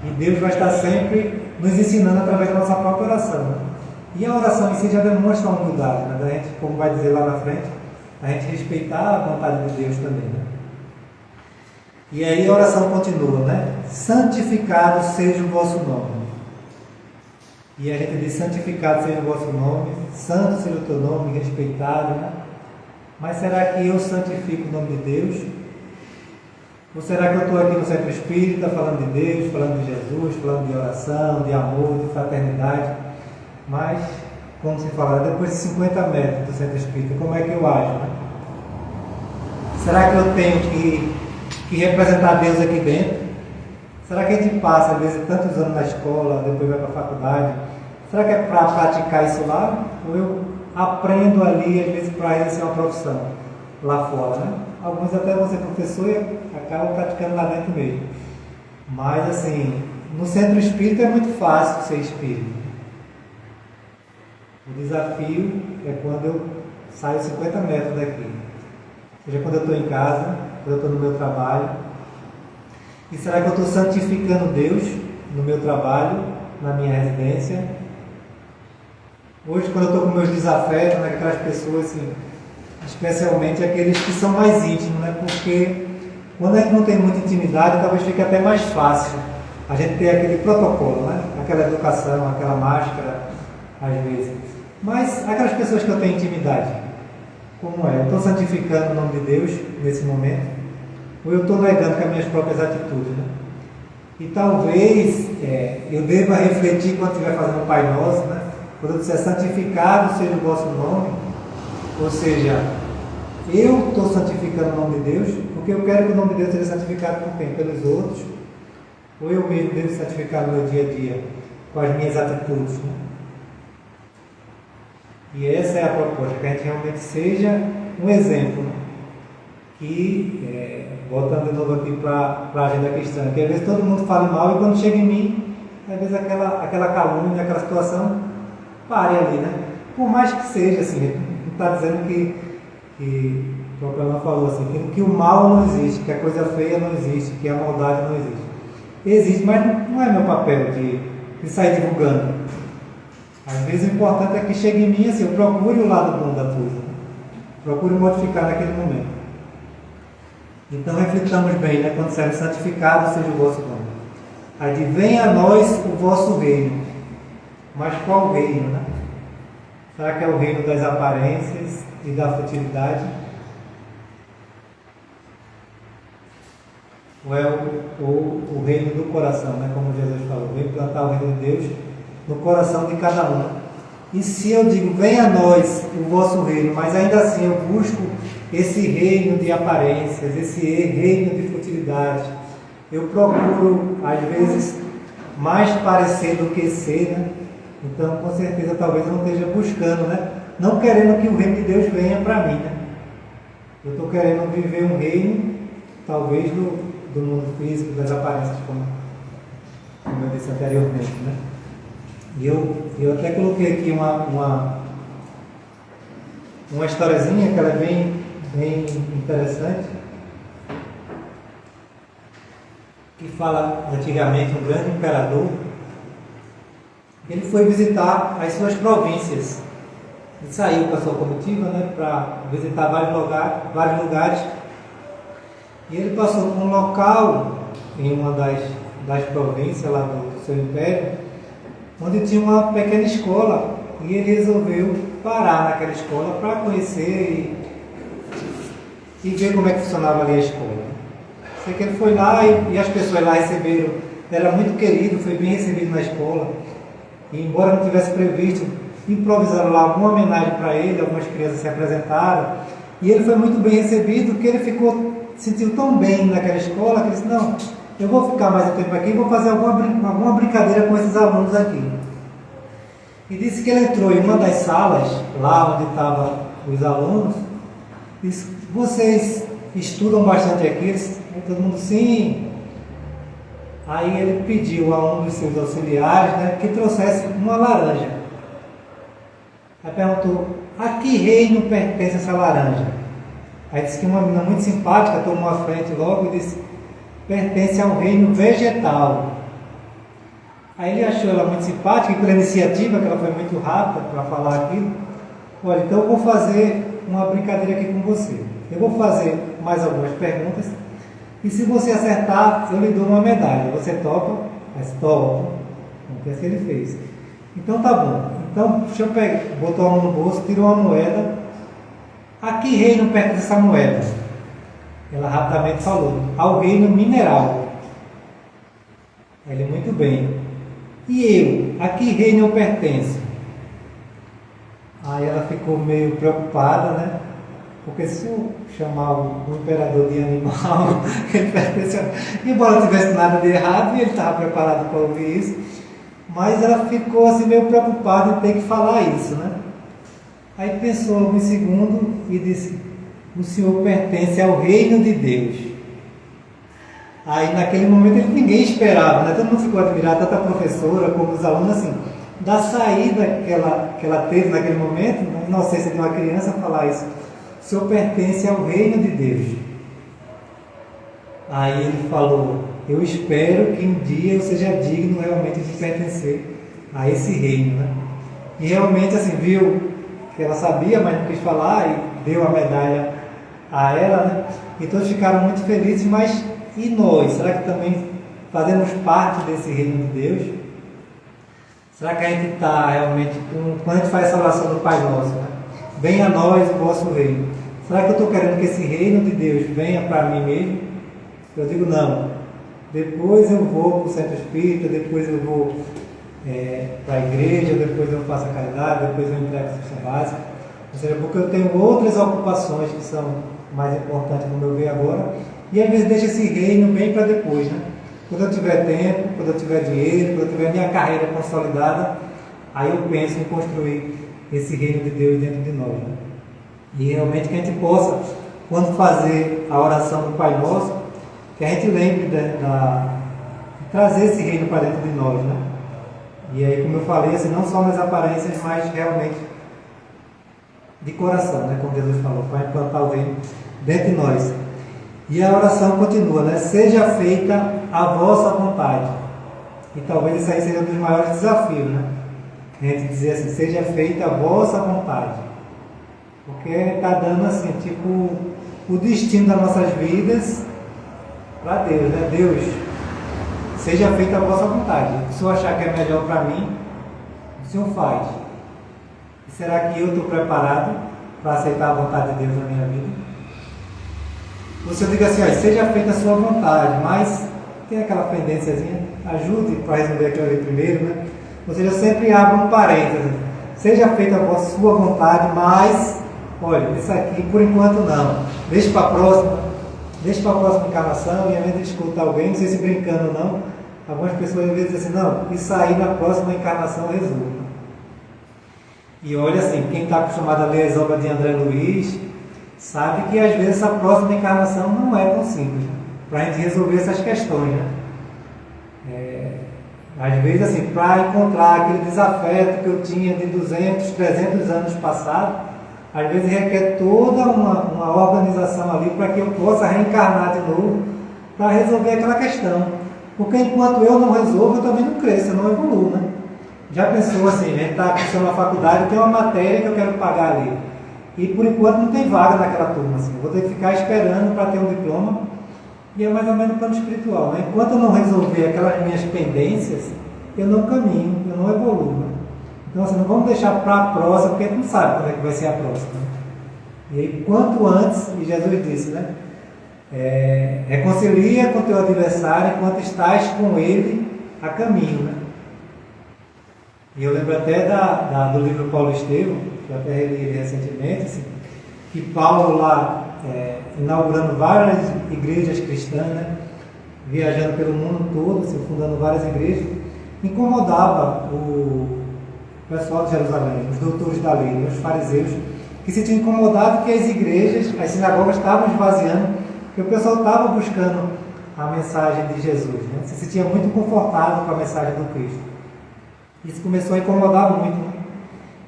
E Deus vai estar sempre nos ensinando através da nossa própria oração. Né? E a oração em si já demonstra uma humildade, né? Da gente, como vai dizer lá na frente, a gente respeitar a vontade de Deus também. Né? E aí a oração continua, né? Santificado seja o vosso nome. E a gente diz, santificado seja o vosso nome, santo seja o teu nome, respeitado, né? Mas será que eu santifico o nome de Deus? Ou será que eu estou aqui no Centro Espírita falando de Deus, falando de Jesus, falando de oração, de amor, de fraternidade? Mas, como se fala, depois de 50 metros do Centro Espírita, como é que eu ajo? Né? Será que eu tenho que representar Deus aqui dentro? Será que a gente passa, às vezes, tantos anos na escola, depois vai para a faculdade? Será que é para praticar isso lá? Ou eu aprendo ali, às vezes, para exercer uma profissão lá fora, né? Alguns até vão ser professor e acabam praticando lá dentro mesmo. Mas, assim, no Centro Espírita é muito fácil ser espírita. O desafio é quando eu saio 50 metros daqui. Ou seja, quando eu estou em casa, quando eu estou no meu trabalho. E será que eu estou santificando Deus no meu trabalho, na minha residência? Hoje, quando eu estou com meus desafetos, né, aquelas pessoas, assim, especialmente aqueles que são mais íntimos, né? Porque quando a gente não tem muita intimidade, talvez fique até mais fácil a gente ter aquele protocolo, né? Aquela educação, aquela máscara, às vezes. Mas aquelas pessoas que eu tenho intimidade, como é? Eu estou santificando o nome de Deus nesse momento? Ou eu estou negando com as minhas próprias atitudes, né? E talvez eu deva refletir quando estiver fazendo o Pai Nosso, né? Quando eu disser santificado seja o vosso nome, ou seja, eu estou santificando o nome de Deus, porque eu quero que o nome de Deus seja santificado por quem? Pelos outros, ou eu mesmo devo santificar no meu dia a dia, com as minhas atitudes, né? E essa é a proposta, que a gente realmente seja um exemplo, né? Que, voltando de novo aqui para a agenda cristã, que às vezes todo mundo fala mal e quando chega em mim, às vezes aquela calúnia, aquela situação, pare ali, né? Por mais que seja assim, não está dizendo que o próprio Alain falou assim, que o mal não existe, que a coisa feia não existe, que a maldade não existe. Existe, mas não é meu papel de sair divulgando. Às vezes o importante é que chegue em mim assim, eu procure o lado bom da coisa, né? Procure modificar naquele momento. Então reflitamos bem, né? Quando serve santificado seja o vosso nome. Aí de venha a nós o vosso reino. Mas qual reino, né? Será que é o reino das aparências e da futilidade? Ou é o reino do coração, né? Como Jesus falou, vem plantar o reino de Deus no coração de cada um. E se eu digo, venha a nós o vosso reino, mas ainda assim eu busco esse reino de aparências, esse reino de futilidade, eu procuro, às vezes, mais parecer do que ser, né? Então, com certeza, talvez eu não esteja buscando, né? Não querendo que o reino de Deus venha para mim, né? Eu estou querendo viver um reino, talvez, do mundo físico, das aparências, como eu disse anteriormente, né? E eu até coloquei aqui uma historiazinha que ela é bem interessante, que fala antigamente um grande imperador, ele foi visitar as suas províncias. Ele saiu com a sua comitiva, né, para visitar vários lugares, e ele passou por um local em uma das províncias lá do seu império, onde tinha uma pequena escola e ele resolveu parar naquela escola para conhecer e ver como é que funcionava ali a escola. Sei que ele foi lá e as pessoas lá receberam, era muito querido, foi bem recebido na escola. E embora não tivesse previsto, improvisaram lá alguma homenagem para ele, algumas crianças se apresentaram. E ele foi muito bem recebido, que ele sentiu tão bem naquela escola, que ele disse, não, eu vou ficar mais um tempo aqui e vou fazer alguma brincadeira com esses alunos aqui. E disse que ele entrou em uma das salas, lá onde estavam os alunos, e disse, vocês estudam bastante aqui? Aí todo mundo, sim. Aí ele pediu a um dos seus auxiliares, né, que trouxesse uma laranja. Aí perguntou, a que reino pertence essa laranja? Aí disse que uma menina muito simpática tomou a frente logo e disse, pertence ao reino vegetal. Aí ele achou ela muito simpática e pela iniciativa, que ela foi muito rápida para falar aquilo, olha, então eu vou fazer uma brincadeira aqui com você. Eu vou fazer mais algumas perguntas e se você acertar, eu lhe dou uma medalha. Você topa? Mas topa. Então, é assim que ele fez. Então tá bom. Então, deixa eu pegar, botou a mão no bolso, tirou uma moeda. A que reino pertence essa moeda? Ela rapidamente falou, ao reino mineral. Ele, muito bem. E eu? A que reino eu pertenço? Aí ela ficou meio preocupada, né? Porque se eu chamar o imperador de animal, ele pertence a... Embora não tivesse nada de errado, e ele estava preparado para ouvir isso, mas ela ficou assim meio preocupada em ter que falar isso, né? Aí pensou um segundo e disse, o senhor pertence ao reino de Deus. Aí naquele momento ninguém esperava, né? Todo mundo ficou admirado, tanto a professora como os alunos, assim, da saída que ela teve naquele momento, na inocência de uma criança, falar isso. O senhor pertence ao reino de Deus. Aí ele falou, eu espero que um dia eu seja digno realmente de pertencer a esse reino, né? E realmente assim, viu que ela sabia, mas não quis falar e deu a medalha a ela, né? E todos ficaram muito felizes, mas e nós? Será que também fazemos parte desse reino de Deus? Será que a gente está realmente, quando a gente faz essa oração do Pai Nosso, né? Venha a nós o vosso reino. Será que eu estou querendo que esse reino de Deus venha para mim mesmo? Eu digo não. Depois eu vou para o centro espírita, depois eu vou para a igreja, depois eu faço a caridade, depois eu entrego a cesta básica. Ou seja, porque eu tenho outras ocupações que são mais importantes no meu ver agora, e às vezes deixo esse reino bem para depois, né? Quando eu tiver tempo, quando eu tiver dinheiro, quando eu tiver minha carreira consolidada, aí eu penso em construir esse reino de Deus dentro de nós, né? E realmente que a gente possa, quando fazer a oração do Pai Nosso, que a gente lembre de trazer esse reino para dentro de nós, né? E aí, como eu falei, assim, não só nas aparências, mas realmente de coração, né? Como Jesus falou, para implantar o reino dentro de nós. E a oração continua, né? Seja feita a vossa vontade. E talvez isso aí seja um dos maiores desafios, né? A gente dizer assim, seja feita a vossa vontade. Porque está dando assim, tipo, o destino das nossas vidas para Deus, né? Deus, seja feita a vossa vontade. Se eu achar que é melhor para mim, o Senhor faz. E será que eu estou preparado para aceitar a vontade de Deus na minha vida? Você diga assim, ó, seja feita a sua vontade, mas tem aquela pendênciazinha, ajude para resolver aquilo ali primeiro, né? Ou seja, eu sempre abro um parênteses. Seja feita a sua vontade, mas, olha, isso aqui por enquanto não. Deixa para a próxima encarnação, e às vezes escuta alguém, não sei se brincando ou não, algumas pessoas às vezes dizem assim, não, isso aí na próxima encarnação resulta. E olha assim, quem está acostumado a ler as obras de André Luiz, sabe que às vezes essa próxima encarnação não é tão simples, né? Para a gente resolver essas questões, né? Às vezes assim, para encontrar aquele desafeto que eu tinha de 200, 300 anos passados, às vezes requer toda uma organização ali para que eu possa reencarnar de novo para resolver aquela questão. Porque enquanto eu não resolvo, eu também não cresço, eu não evoluo, né? Já pensou assim, a gente está cursando na faculdade, tem uma matéria que eu quero pagar ali. E por enquanto não tem vaga naquela turma, assim. Vou ter que ficar esperando para ter um diploma. E é mais ou menos o plano espiritual, né? Enquanto eu não resolver aquelas minhas pendências, eu não caminho, eu não evoluo, né? Então, assim, não vamos deixar para a próxima, porque a gente não sabe quando é que vai ser a próxima. E aí, quanto antes, e Jesus disse, né? Reconcilia com teu adversário enquanto estás com ele a caminho, né? E eu lembro até do livro Paulo Estevão, que eu até reli ele recentemente, assim, que Paulo lá, inaugurando várias igrejas cristãs, né? Viajando pelo mundo todo, assim, fundando várias igrejas, incomodava o pessoal de Jerusalém, os doutores da lei, os fariseus, que se tinham incomodado que as igrejas, as sinagogas estavam esvaziando, porque o pessoal estava buscando a mensagem de Jesus, né? Se sentia muito confortável com a mensagem do Cristo. Isso começou a incomodar muito, né?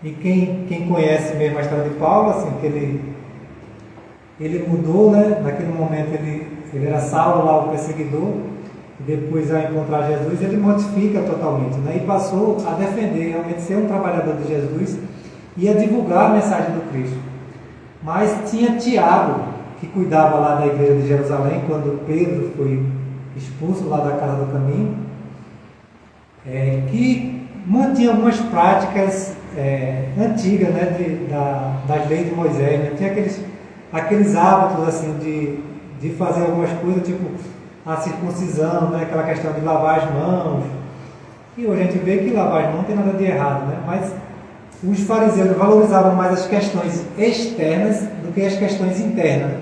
E quem conhece mesmo a história de Paulo, assim, que ele mudou, né? Naquele momento ele era Saulo lá, o perseguidor, e depois, ao encontrar Jesus, ele modifica totalmente, né? E passou a defender, realmente ser um trabalhador de Jesus e a divulgar a mensagem do Cristo. Mas tinha Tiago, que cuidava lá da igreja de Jerusalém, quando Pedro foi expulso lá da casa do caminho, que mantinha algumas práticas antigas, né, das leis de Moisés, né? Tinha aqueles hábitos assim de fazer algumas coisas, tipo a circuncisão, né, aquela questão de lavar as mãos. E hoje a gente vê que lavar as mãos não tem nada de errado, né? Mas os fariseus valorizavam mais as questões externas do que as questões internas.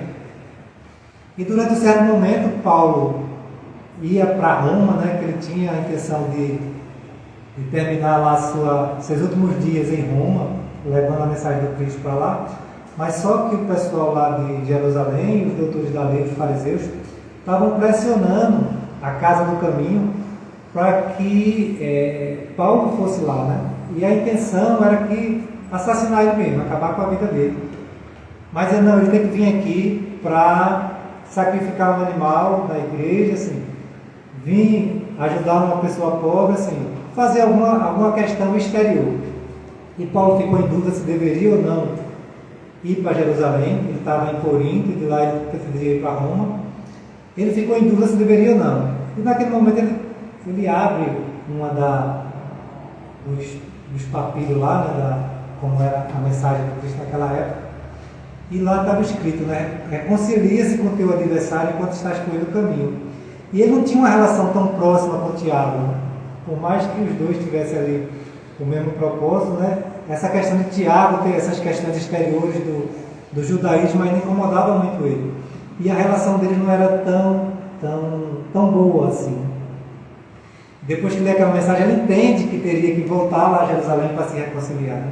E durante um certo momento, Paulo ia para Roma, né, que ele tinha a intenção de terminar lá seus últimos dias em Roma, levando a mensagem do Cristo para lá. Mas só que o pessoal lá de Jerusalém, os doutores da lei, os fariseus, estavam pressionando a casa do caminho para que Paulo fosse lá, né? E a intenção era que assassinar ele mesmo, acabar com a vida dele. Mas ele tem que vir aqui para sacrificar um animal da igreja, assim, vir ajudar uma pessoa pobre, assim, fazer alguma questão exterior. E Paulo ficou em dúvida se deveria ou não ir para Jerusalém. Ele estava em Corinto, e de lá ele pretendia ir para Roma. Ele ficou em dúvida se deveria ou não. E naquele momento ele abre uma dos papiros lá, né, como era a mensagem do Cristo naquela época. E lá estava escrito, né? Reconcilia-se com o teu adversário enquanto estás com ele no caminho. E ele não tinha uma relação tão próxima com Tiago, né? Por mais que os dois tivessem ali o mesmo propósito, né? Essa questão de Tiago ter essas questões exteriores do judaísmo ainda incomodava muito ele. E a relação dele não era tão boa assim. Depois que lê aquela mensagem, ele entende que teria que voltar lá a Jerusalém para se reconciliar.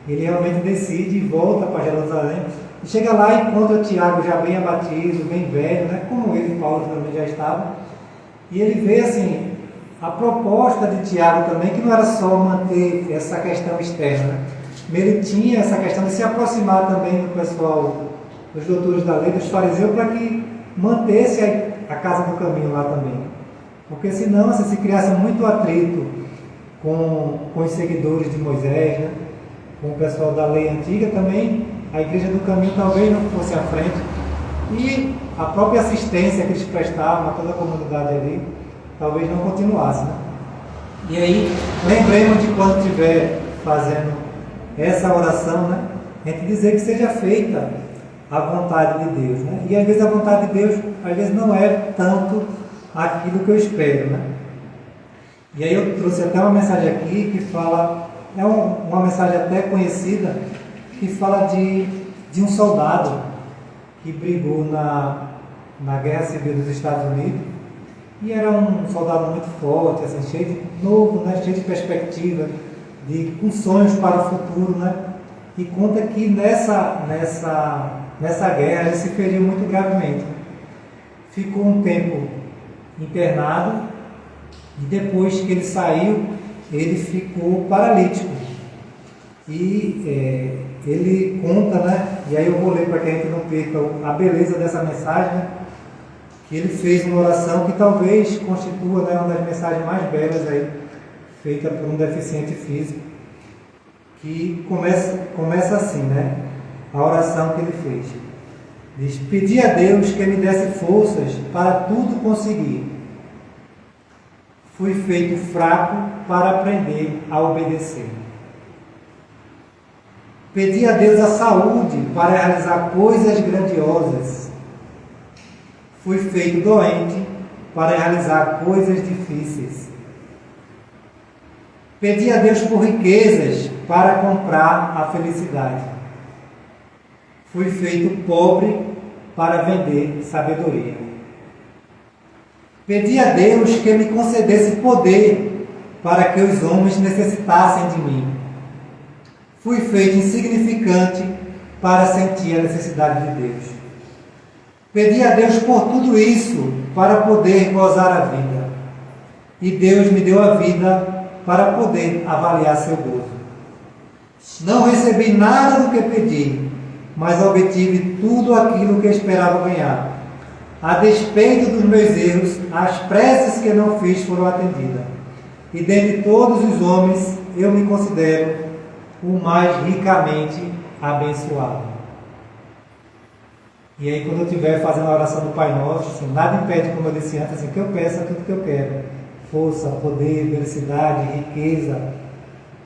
Ele realmente decide e volta para Jerusalém. E chega lá e encontra Tiago já bem abatido, bem velho, né? Como ele e Paulo também já estavam. E ele vê assim a proposta de Tiago também, que não era só manter essa questão externa, mas ele tinha essa questão de se aproximar também do pessoal, dos doutores da lei, dos fariseus, para que mantesse a casa do caminho lá também. Porque senão, assim, se criasse muito atrito com os seguidores de Moisés, né? Com o pessoal da lei antiga também, a igreja do caminho talvez não fosse à frente. E a própria assistência que eles prestavam a toda a comunidade ali, talvez não continuasse, né? E aí, lembremos de quando estiver fazendo essa oração, né? A gente dizer que seja feita a vontade de Deus, né? E às vezes a vontade de Deus, às vezes não é tanto aquilo que eu espero, né? E aí eu trouxe até uma mensagem aqui que fala, uma mensagem até conhecida, que fala de um soldado que brigou na Guerra Civil dos Estados Unidos. E era um soldado muito forte, assim, cheio de novo, né? Cheio de perspectiva, com sonhos para o futuro, né? E conta que nessa guerra ele se feriu muito gravemente. Ficou um tempo internado e depois que ele saiu, ele ficou paralítico. E ele conta, né? E aí eu vou ler para que a gente não perca a beleza dessa mensagem, né? Que ele fez uma oração que talvez constitua, né, uma das mensagens mais belas aí, feita por um deficiente físico, que começa assim, né? A oração que ele fez. Diz: pedi a Deus que me desse forças para tudo conseguir. Fui feito fraco para aprender a obedecer. Pedi a Deus a saúde para realizar coisas grandiosas. Fui feito doente para realizar coisas difíceis. Pedi a Deus por riquezas para comprar a felicidade. Fui feito pobre para vender sabedoria. Pedi a Deus que me concedesse poder para que os homens necessitassem de mim. Fui feito insignificante para sentir a necessidade de Deus. Pedi a Deus por tudo isso para poder gozar a vida. E Deus me deu a vida para poder avaliar seu gozo. Não recebi nada do que pedi, mas obtive tudo aquilo que esperava ganhar. A despeito dos meus erros, as preces que não fiz foram atendidas. E dentre todos os homens, eu me considero o mais ricamente abençoado. E aí, quando eu estiver fazendo a oração do Pai Nosso, assim, nada impede, como eu disse antes, assim, que eu peça tudo que eu quero. Força, poder, felicidade, riqueza.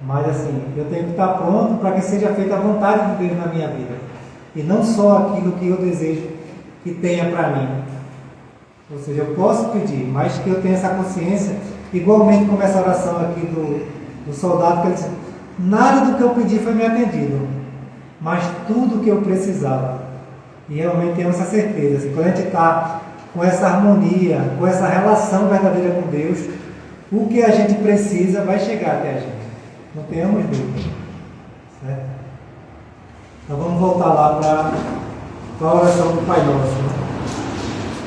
Mas assim, eu tenho que estar pronto para que seja feita a vontade de Deus na minha vida. E não só aquilo que eu desejo que tenha para mim. Ou seja, eu posso pedir, mas que eu tenha essa consciência, igualmente como essa oração aqui do soldado, que ele disse, nada do que eu pedi foi me atendido, mas tudo que eu precisava. E realmente temos essa certeza. Assim, quando a gente está com essa harmonia, com essa relação verdadeira com Deus, o que a gente precisa vai chegar até a gente. Não tenhamos dúvida. Certo? Então vamos voltar lá para a oração do Pai Nosso. Né?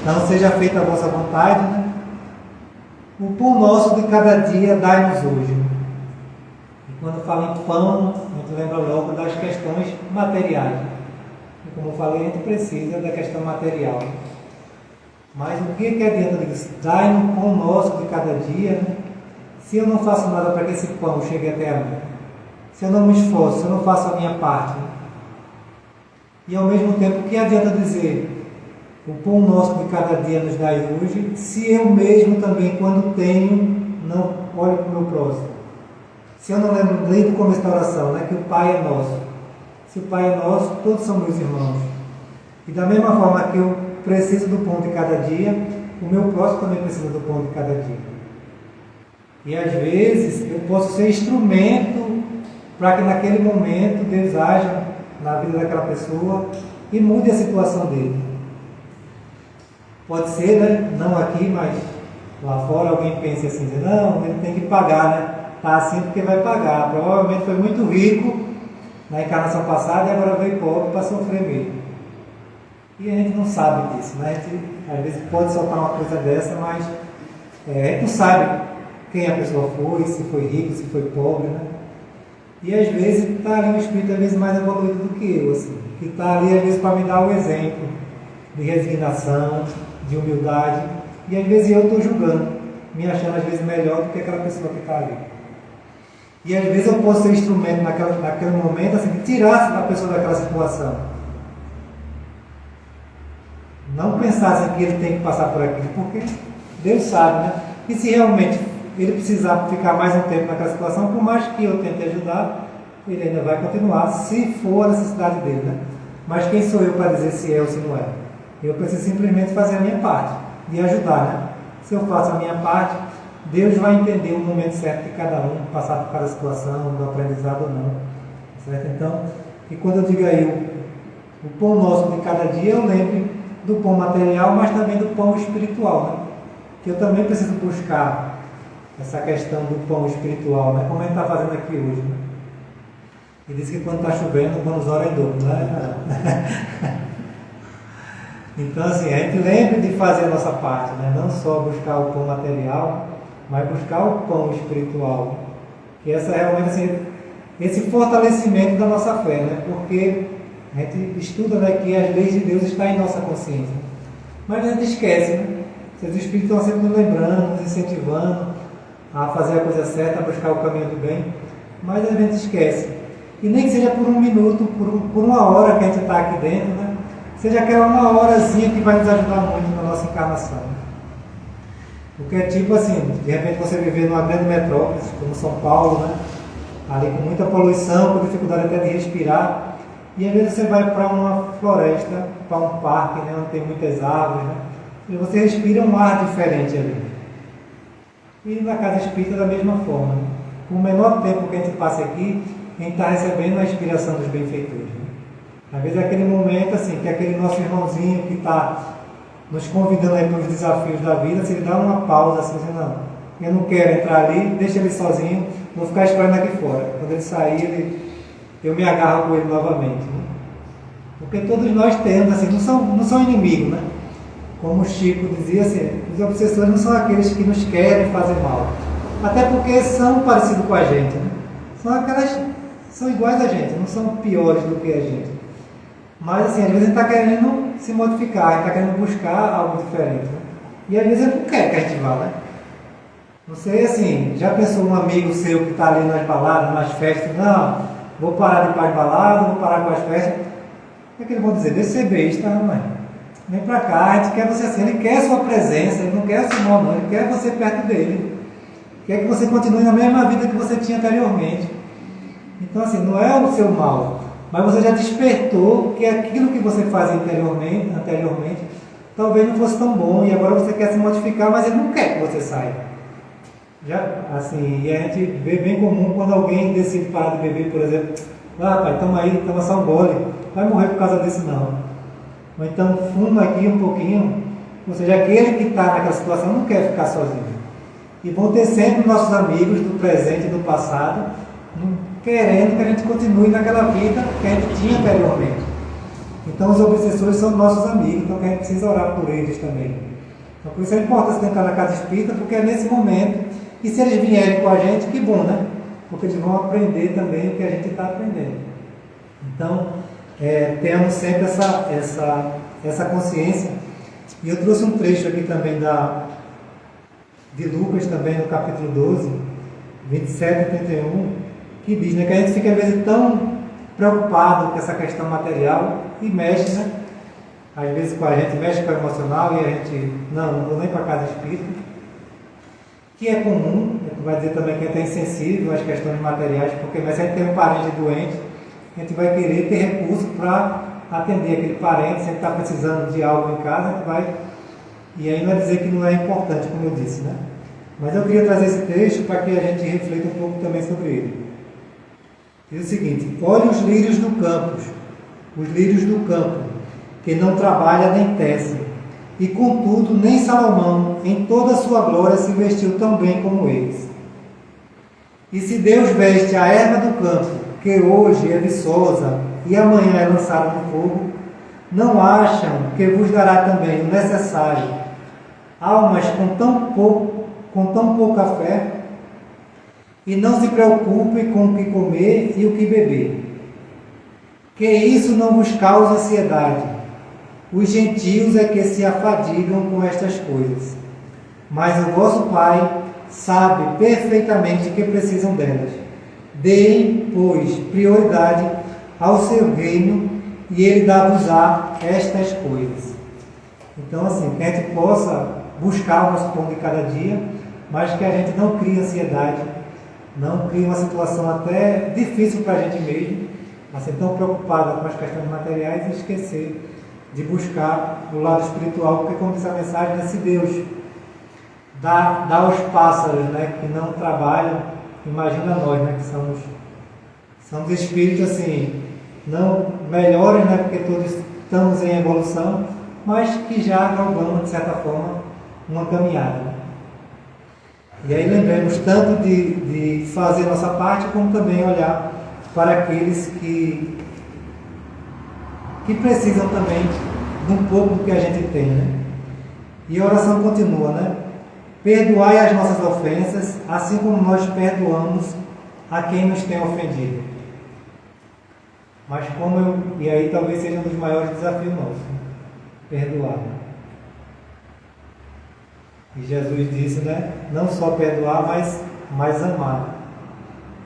Então seja feita a vossa vontade. Né? O pão nosso de cada dia dai-nos hoje. E quando fala em pão, a gente lembra logo das questões materiais. E como eu falei, a gente precisa da questão material. Mas o que adianta disso? Dai-nos o pão nosso de cada dia, né? Se eu não faço nada para que esse pão chegue até a mim, se eu não me esforço, se eu não faço a minha parte, né? E ao mesmo tempo, o que adianta dizer o pão nosso de cada dia nos dai hoje, se eu mesmo também, quando tenho, não olho para o meu próximo? Se eu não lembro nem do começo da oração, né, que o Pai é nosso. Se o Pai é nosso, todos são meus irmãos. E da mesma forma que eu preciso do pão de cada dia, o meu próximo também precisa do pão de cada dia. E às vezes eu posso ser instrumento para que naquele momento Deus haja na vida daquela pessoa e mude a situação dele. Pode ser, né? Não aqui, mas lá fora alguém pense assim, não, ele tem que pagar, né? Está assim porque vai pagar. Provavelmente foi muito rico na encarnação passada e agora veio pobre para sofrer mesmo. E a gente não sabe disso, né? A gente às vezes pode soltar uma coisa dessa, mas a gente não sabe quem a pessoa foi, se foi rico, se foi pobre, né? E às vezes está ali um espírito às vezes mais evoluído do que eu, assim, que está ali às vezes para me dar o exemplo de resignação, de humildade, e às vezes eu estou julgando, me achando às vezes melhor do que aquela pessoa que está ali. E às vezes eu posso ser instrumento naquele momento, assim, de tirar a pessoa daquela situação. Não pensar assim, que ele tem que passar por aquilo, porque Deus sabe, né? E se realmente ele precisar ficar mais um tempo naquela situação, por mais que eu tente ajudar, ele ainda vai continuar, se for a necessidade dele, né? Mas quem sou eu para dizer se é ou se não é? Eu preciso simplesmente fazer a minha parte, de ajudar, né? Se eu faço a minha parte, Deus vai entender o momento certo de cada um, passar por cada situação, do aprendizado ou não, certo? Então, e quando eu digo aí o pão nosso de cada dia, eu lembro do pão material, mas também do pão espiritual, né? Que eu também preciso buscar essa questão do pão espiritual, né? Como a gente está fazendo aqui hoje, né? E diz que quando está chovendo, vamos orar em dobro, né? Então, assim, a gente lembra de fazer a nossa parte, né? Não só buscar o pão material, mas buscar o pão espiritual. Que essa é realmente, assim, esse fortalecimento da nossa fé, né? Porque a gente estuda, né, que as leis de Deus estão em nossa consciência. Mas a gente esquece, né? Os Espíritos estão sempre nos lembrando, nos incentivando a fazer a coisa certa, a buscar o caminho do bem. Mas a gente esquece. E nem que seja por um minuto, por uma hora que a gente está aqui dentro, né? Seja aquela uma horazinha que vai nos ajudar muito na nossa encarnação. Porque é tipo assim, de repente você viver numa grande metrópole, como São Paulo, né? ali com muita poluição, com dificuldade até de respirar. E às vezes você vai para uma floresta, para um parque, né, onde tem muitas árvores, né, e você respira um ar diferente ali. E na casa espírita da mesma forma. Né? Com o menor tempo que a gente passa aqui, a gente está recebendo a inspiração dos benfeitores. Né? Às vezes é aquele momento assim, que aquele nosso irmãozinho que está nos convidando aí para os desafios da vida, se ele dá uma pausa assim, não, eu não quero entrar ali, deixa ele sozinho, vou ficar esperando aqui fora. Quando ele sair, eu me agarro com ele novamente. Né? Porque todos nós temos, assim, não são inimigos, né? Como o Chico dizia, assim, os obsessores não são aqueles que nos querem fazer mal. Até porque são parecidos com a gente, né? São iguais a gente, não são piores do que a gente. Mas assim, às vezes a gente está querendo se modificar, a gente está querendo buscar algo diferente. Né? E às vezes ele não quer que a gente vá, né? Não sei, assim, já pensou um amigo seu que está ali nas baladas, nas festas, não, vou parar de ir para as baladas, vou parar com as festas. O que é que eles vão dizer? Deixa você besta, mãe. Vem para cá, a gente quer você assim, ele quer a sua presença, ele não quer a sua mão, não, ele quer você perto dele. Quer que você continue na mesma vida que você tinha anteriormente. Então assim, não é o seu mal, mas você já despertou que aquilo que você fazia anteriormente talvez não fosse tão bom, e agora você quer se modificar, mas ele não quer que você saia. Já, assim, e a gente vê bem comum quando alguém decide parar de beber, por exemplo, pai, toma aí, toma só um gole, vai morrer por causa disso não. Ou então fuma aqui um pouquinho, ou seja, aquele que está naquela situação não quer ficar sozinho. E vão ter sempre nossos amigos do presente e do passado, querendo que a gente continue naquela vida que a gente tinha anteriormente. Então os obsessores são nossos amigos, então a gente precisa orar por eles também. Então por isso é importante entrar na casa espírita, porque é nesse momento, e se eles vierem com a gente, que bom, né? Porque eles vão aprender também o que a gente está aprendendo. Então, temos sempre essa consciência. E eu trouxe um trecho aqui também de Lucas, também no capítulo 12, 27 e 31, que diz, né, que a gente fica às vezes tão preocupado com essa questão material e mexe, né? Às vezes com a gente, mexe com o emocional e a gente, não vou nem para a casa espírita, que é comum, vai dizer também que a gente é insensível às questões materiais, porque se a gente tem um parente doente, a gente vai querer ter recurso para atender aquele parente, se a gente está precisando de algo em casa, a gente vai, e aí não é dizer que não é importante, como eu disse, né? Mas eu queria trazer esse texto para que a gente reflita um pouco também sobre ele. Diz o seguinte: olhe os lírios do campo, que não trabalha nem tece, e contudo nem Salomão, em toda a sua glória, se vestiu tão bem como eles. E se Deus veste a erva do campo, que hoje é viçosa e amanhã é lançada no fogo, não acham que vos dará também o necessário, almas com tão pouca fé? E não se preocupe com o que comer e o que beber, que isso não vos causa ansiedade. Os gentios é que se afadigam com estas coisas, mas o vosso Pai sabe perfeitamente que precisam delas. Deem, pois, prioridade ao seu reino, e ele dá-vos-á estas coisas. Então, assim, que a gente possa buscar o nosso pão de cada dia, mas que a gente não crie ansiedade, não crie uma situação até difícil para a gente mesmo, a ser tão preocupada com as questões materiais e esquecer de buscar o lado espiritual, porque, como diz a mensagem, né, se Deus dá aos pássaros, né, que não trabalham, imagina nós, né, que somos espíritos assim, não melhores, né, porque todos estamos em evolução, mas que já galgamos, de certa forma, uma caminhada. E aí lembremos tanto de fazer a nossa parte, como também olhar para aqueles que precisam também de um pouco do que a gente tem, né? E a oração continua, né? Perdoai as nossas ofensas, assim como nós perdoamos a quem nos tem ofendido. Mas e aí talvez seja um dos maiores desafios nossos, né? Perdoar. E Jesus disse, né? Não só perdoar, mas amar.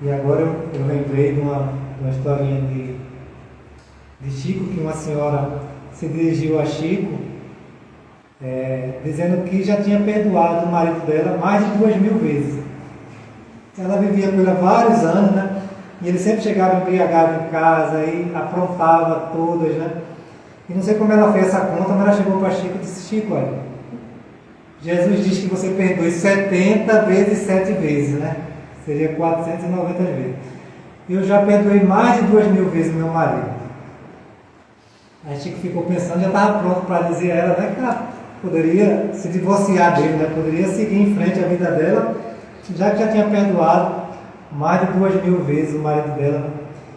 E agora eu lembrei de uma historinha de Chico, que uma senhora se dirigiu a Chico, dizendo que já tinha perdoado o marido dela mais de 2.000 vezes. Ela vivia com ele há vários anos, né? E ele sempre chegava embriagado em casa e aprontava todas, né? E não sei como ela fez essa conta, mas ela chegou para Chico e disse: Chico, olha, Jesus diz que você perdoe 70 vezes 7 vezes, né? Seria 490 vezes. Eu já perdoei mais de 2.000 vezes meu marido. Aí Chico ficou pensando, já estava pronto para dizer a ela, né, que ela poderia se divorciar dele, né? Poderia seguir em frente a vida dela, já que já tinha perdoado mais de 2.000 vezes o marido dela.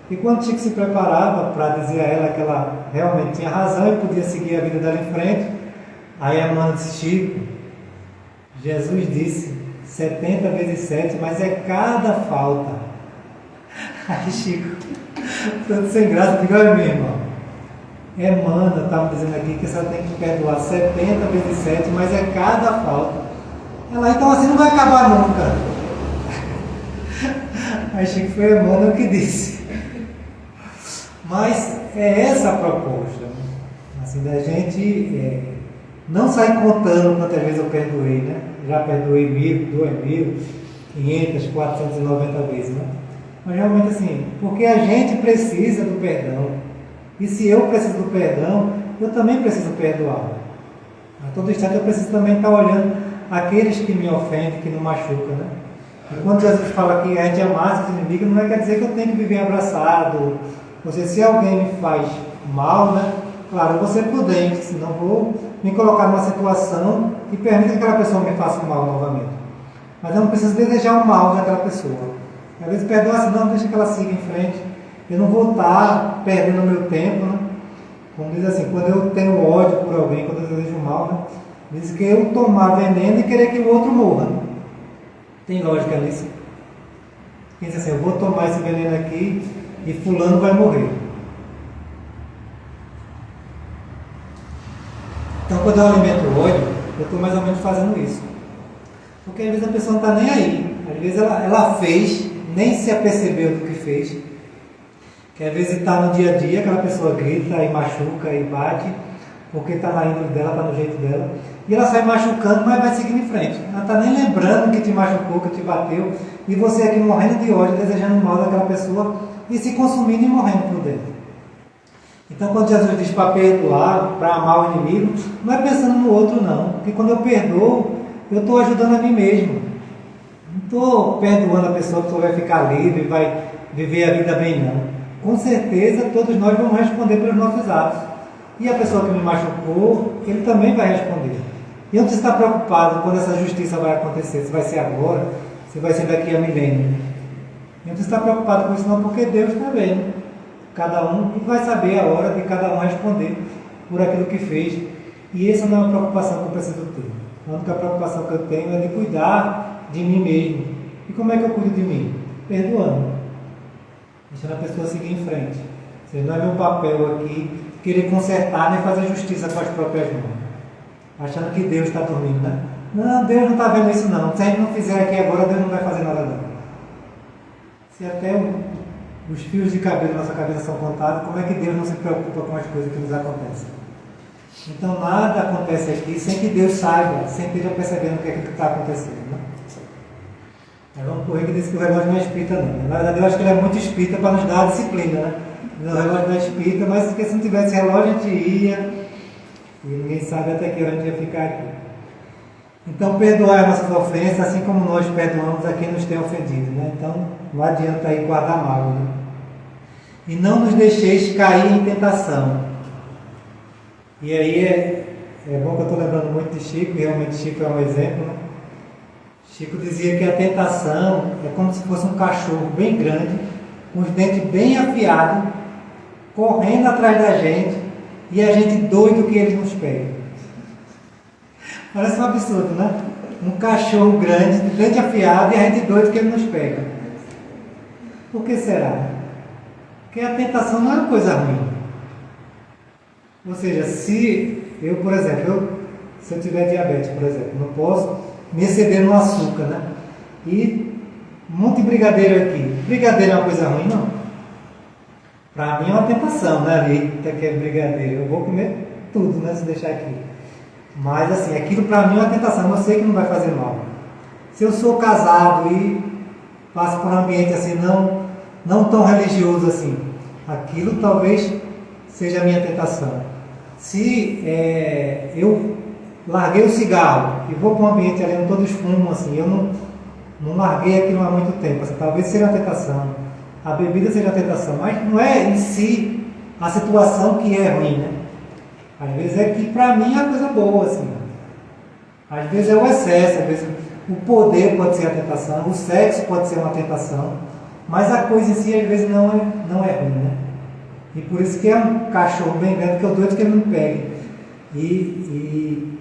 E quando Chico se preparava para dizer a ela que ela realmente tinha razão e podia seguir a vida dela em frente, aí a Amanda disse: Chico, Jesus disse 70 vezes 7, mas é cada falta. Aí Chico, todo sem graça, digo: olha, meu irmão, Amanda estava dizendo aqui que você tem que perdoar 70 vezes 7, mas é cada falta. Ela: então assim não vai acabar nunca. Aí Chico, foi Amanda que disse. Mas é essa a proposta, né? Assim, da gente não sair contando quantas vezes eu perdoei, né? Já perdoei 1.000, 2.000, 500, 490 vezes, né? Mas realmente assim, porque a gente precisa do perdão. E se eu preciso do perdão, eu também preciso perdoar. A todo instante eu preciso também estar olhando aqueles que me ofendem, que me machucam, né? E quando Jesus fala que a gente amar seus inimigos, não quer dizer que eu tenho que viver abraçado. Ou seja, se alguém me faz mal, né? Claro, eu vou ser prudente, senão vou me colocar numa situação que permita que aquela pessoa me faça mal novamente. Mas eu não preciso desejar o mal daquela pessoa. Às vezes perdoa assim, não, deixa que ela siga em frente. Eu não vou estar perdendo o meu tempo, né? Como diz assim, quando eu tenho ódio por alguém, quando eu desejo mal, né? Diz que eu tomar veneno e querer que o outro morra. Tem lógica nisso? Pensa assim, eu vou tomar esse veneno aqui e fulano vai morrer. Então, quando eu alimento o ódio, eu estou mais ou menos fazendo isso. Porque às vezes a pessoa não está nem aí. Às vezes ela fez, nem se apercebeu do que fez. Que às vezes está no dia a dia, aquela pessoa grita e machuca e bate, porque está na índole dela, está no jeito dela. E ela sai machucando, mas vai seguindo em frente. Ela está nem lembrando que te machucou, que te bateu. E você aqui morrendo de ódio, desejando o mal daquela pessoa e se consumindo e morrendo por dentro. Então, quando Jesus diz para perdoar, para amar o inimigo, não é pensando no outro, não. Porque quando eu perdoo, eu estou ajudando a mim mesmo. Não estou perdoando a pessoa que vai ficar livre, vai viver a vida bem, não. Com certeza, todos nós vamos responder pelos nossos atos. E a pessoa que me machucou, ele também vai responder. E eu não preciso estar preocupado quando essa justiça vai acontecer, se vai ser agora, se vai ser daqui a milênio. Eu não preciso estar preocupado com isso não, porque Deus está vendo cada um e vai saber a hora de cada um responder por aquilo que fez. E essa não é uma preocupação que eu preciso ter. A única preocupação que eu tenho é de cuidar de mim mesmo. E como é que eu cuido de mim? Perdoando. Deixando a pessoa seguir em frente. Ou seja, não é meu papel aqui querer consertar nem fazer justiça com as próprias mãos. Achando que Deus está dormindo, né? Não, Deus não está vendo isso não. Se a gente não fizer aqui agora, Deus não vai fazer nada não. Se até os fios de cabelo da nossa cabeça são contados, como é que Deus não se preocupa com as coisas que nos acontecem? Então nada acontece aqui sem que Deus saiba, sem que ele esteja percebendo o que é que está acontecendo, né? Mas vamos correr que diz que o relógio não é espírita não. Na verdade eu acho que ele é muito espírita para nos dar a disciplina, né? O relógio não é espírita, mas porque se não tivesse relógio a gente ia e ninguém sabe até que hora a gente ia ficar aqui. Então perdoar as nossas ofensas, assim como nós perdoamos a quem nos tem ofendido, né? Então não adianta aí guardar mágoa, né? E não nos deixeis cair em tentação. E aí é bom que eu estou lembrando muito de Chico, e realmente Chico é um exemplo, né? Chico dizia que a tentação é como se fosse um cachorro bem grande, com os dentes bem afiados, correndo atrás da gente, e a gente doido que ele nos pega. Parece um absurdo, né? Um cachorro grande, dente afiado, e a gente doido que ele nos pega. Por que será? Porque a tentação não é uma coisa ruim. Ou seja, se eu, por exemplo, se eu tiver diabetes, por exemplo, não posso me exceder no açúcar, né? E um monte de brigadeiro aqui. Brigadeiro é uma coisa ruim, não. Para mim é uma tentação, né? Eita, que é brigadeiro. Eu vou comer tudo, né? Se deixar aqui. Mas assim, aquilo para mim é uma tentação. Eu sei que não vai fazer mal. Se eu sou casado e passo por um ambiente assim, não não tão religioso assim. Aquilo talvez seja a minha tentação. Se eu larguei o cigarro e vou para um ambiente ali onde todos fumam, assim, eu não larguei aquilo há muito tempo, assim, talvez seja uma tentação, a bebida seja uma tentação, mas não é em si a situação que é ruim, né? Às vezes é que para mim é uma coisa boa, assim. Às vezes é o excesso, às vezes o poder pode ser a tentação, o sexo pode ser uma tentação, mas a coisa em si às vezes não é ruim, né? E por isso que é um cachorro bem grande que é o doido que ele não pegue. E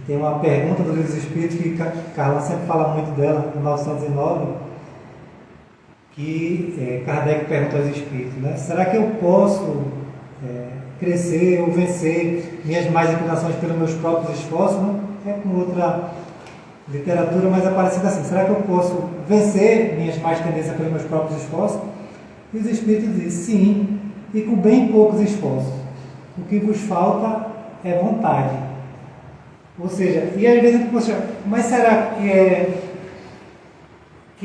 tem uma pergunta do Livro dos Espíritos que Carla sempre fala muito dela, no 909, que Kardec pergunta aos Espíritos, né? Será que eu posso crescer ou vencer minhas más inclinações pelos meus próprios esforços? Não? É com outra literatura mais parecida assim. Será que eu posso vencer minhas más tendências pelos meus próprios esforços? E os Espíritos dizem, sim, e com bem poucos esforços. O que vos falta é vontade. Ou seja, e às vezes, poxa, mas será que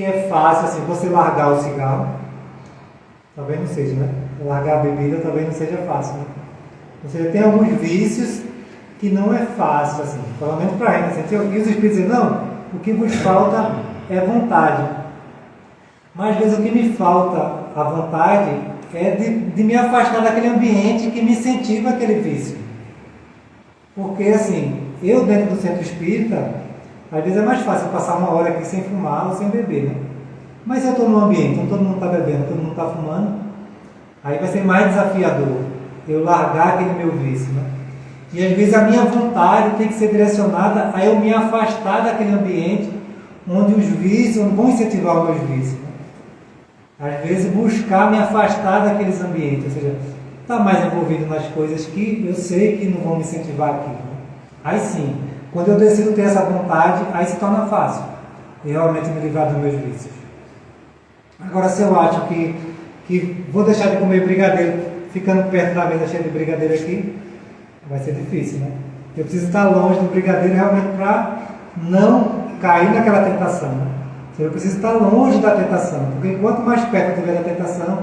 é fácil assim, você largar o cigarro? Talvez não seja, né? Largar a bebida talvez não seja fácil, né? Ou seja, tem alguns vícios que não é fácil, assim, pelo menos para a gente. Assim, e os Espíritos dizem, não, o que vos falta é vontade. Mas às vezes o que me falta a vontade é de me afastar daquele ambiente que me incentiva aquele vício. Porque assim, eu dentro do centro espírita, às vezes é mais fácil passar uma hora aqui sem fumar ou sem beber, né? Mas se eu estou num ambiente onde todo mundo está bebendo, todo mundo está fumando, aí vai ser mais desafiador eu largar aquele meu vício, né? E às vezes a minha vontade tem que ser direcionada a eu me afastar daquele ambiente onde os vícios vão incentivar os meus vícios, né? Às vezes buscar me afastar daqueles ambientes, ou seja, estar mais envolvido nas coisas que eu sei que não vão me incentivar aqui, né? Aí sim, quando eu decido ter essa vontade, aí se torna fácil e realmente me livrar dos meus vícios. Agora, se eu acho que vou deixar de comer brigadeiro ficando perto da mesa cheia de brigadeiro aqui, vai ser difícil, né? Eu preciso estar longe do brigadeiro realmente para não cair naquela tentação, né? Eu preciso estar longe da tentação, porque quanto mais perto eu estiver da tentação,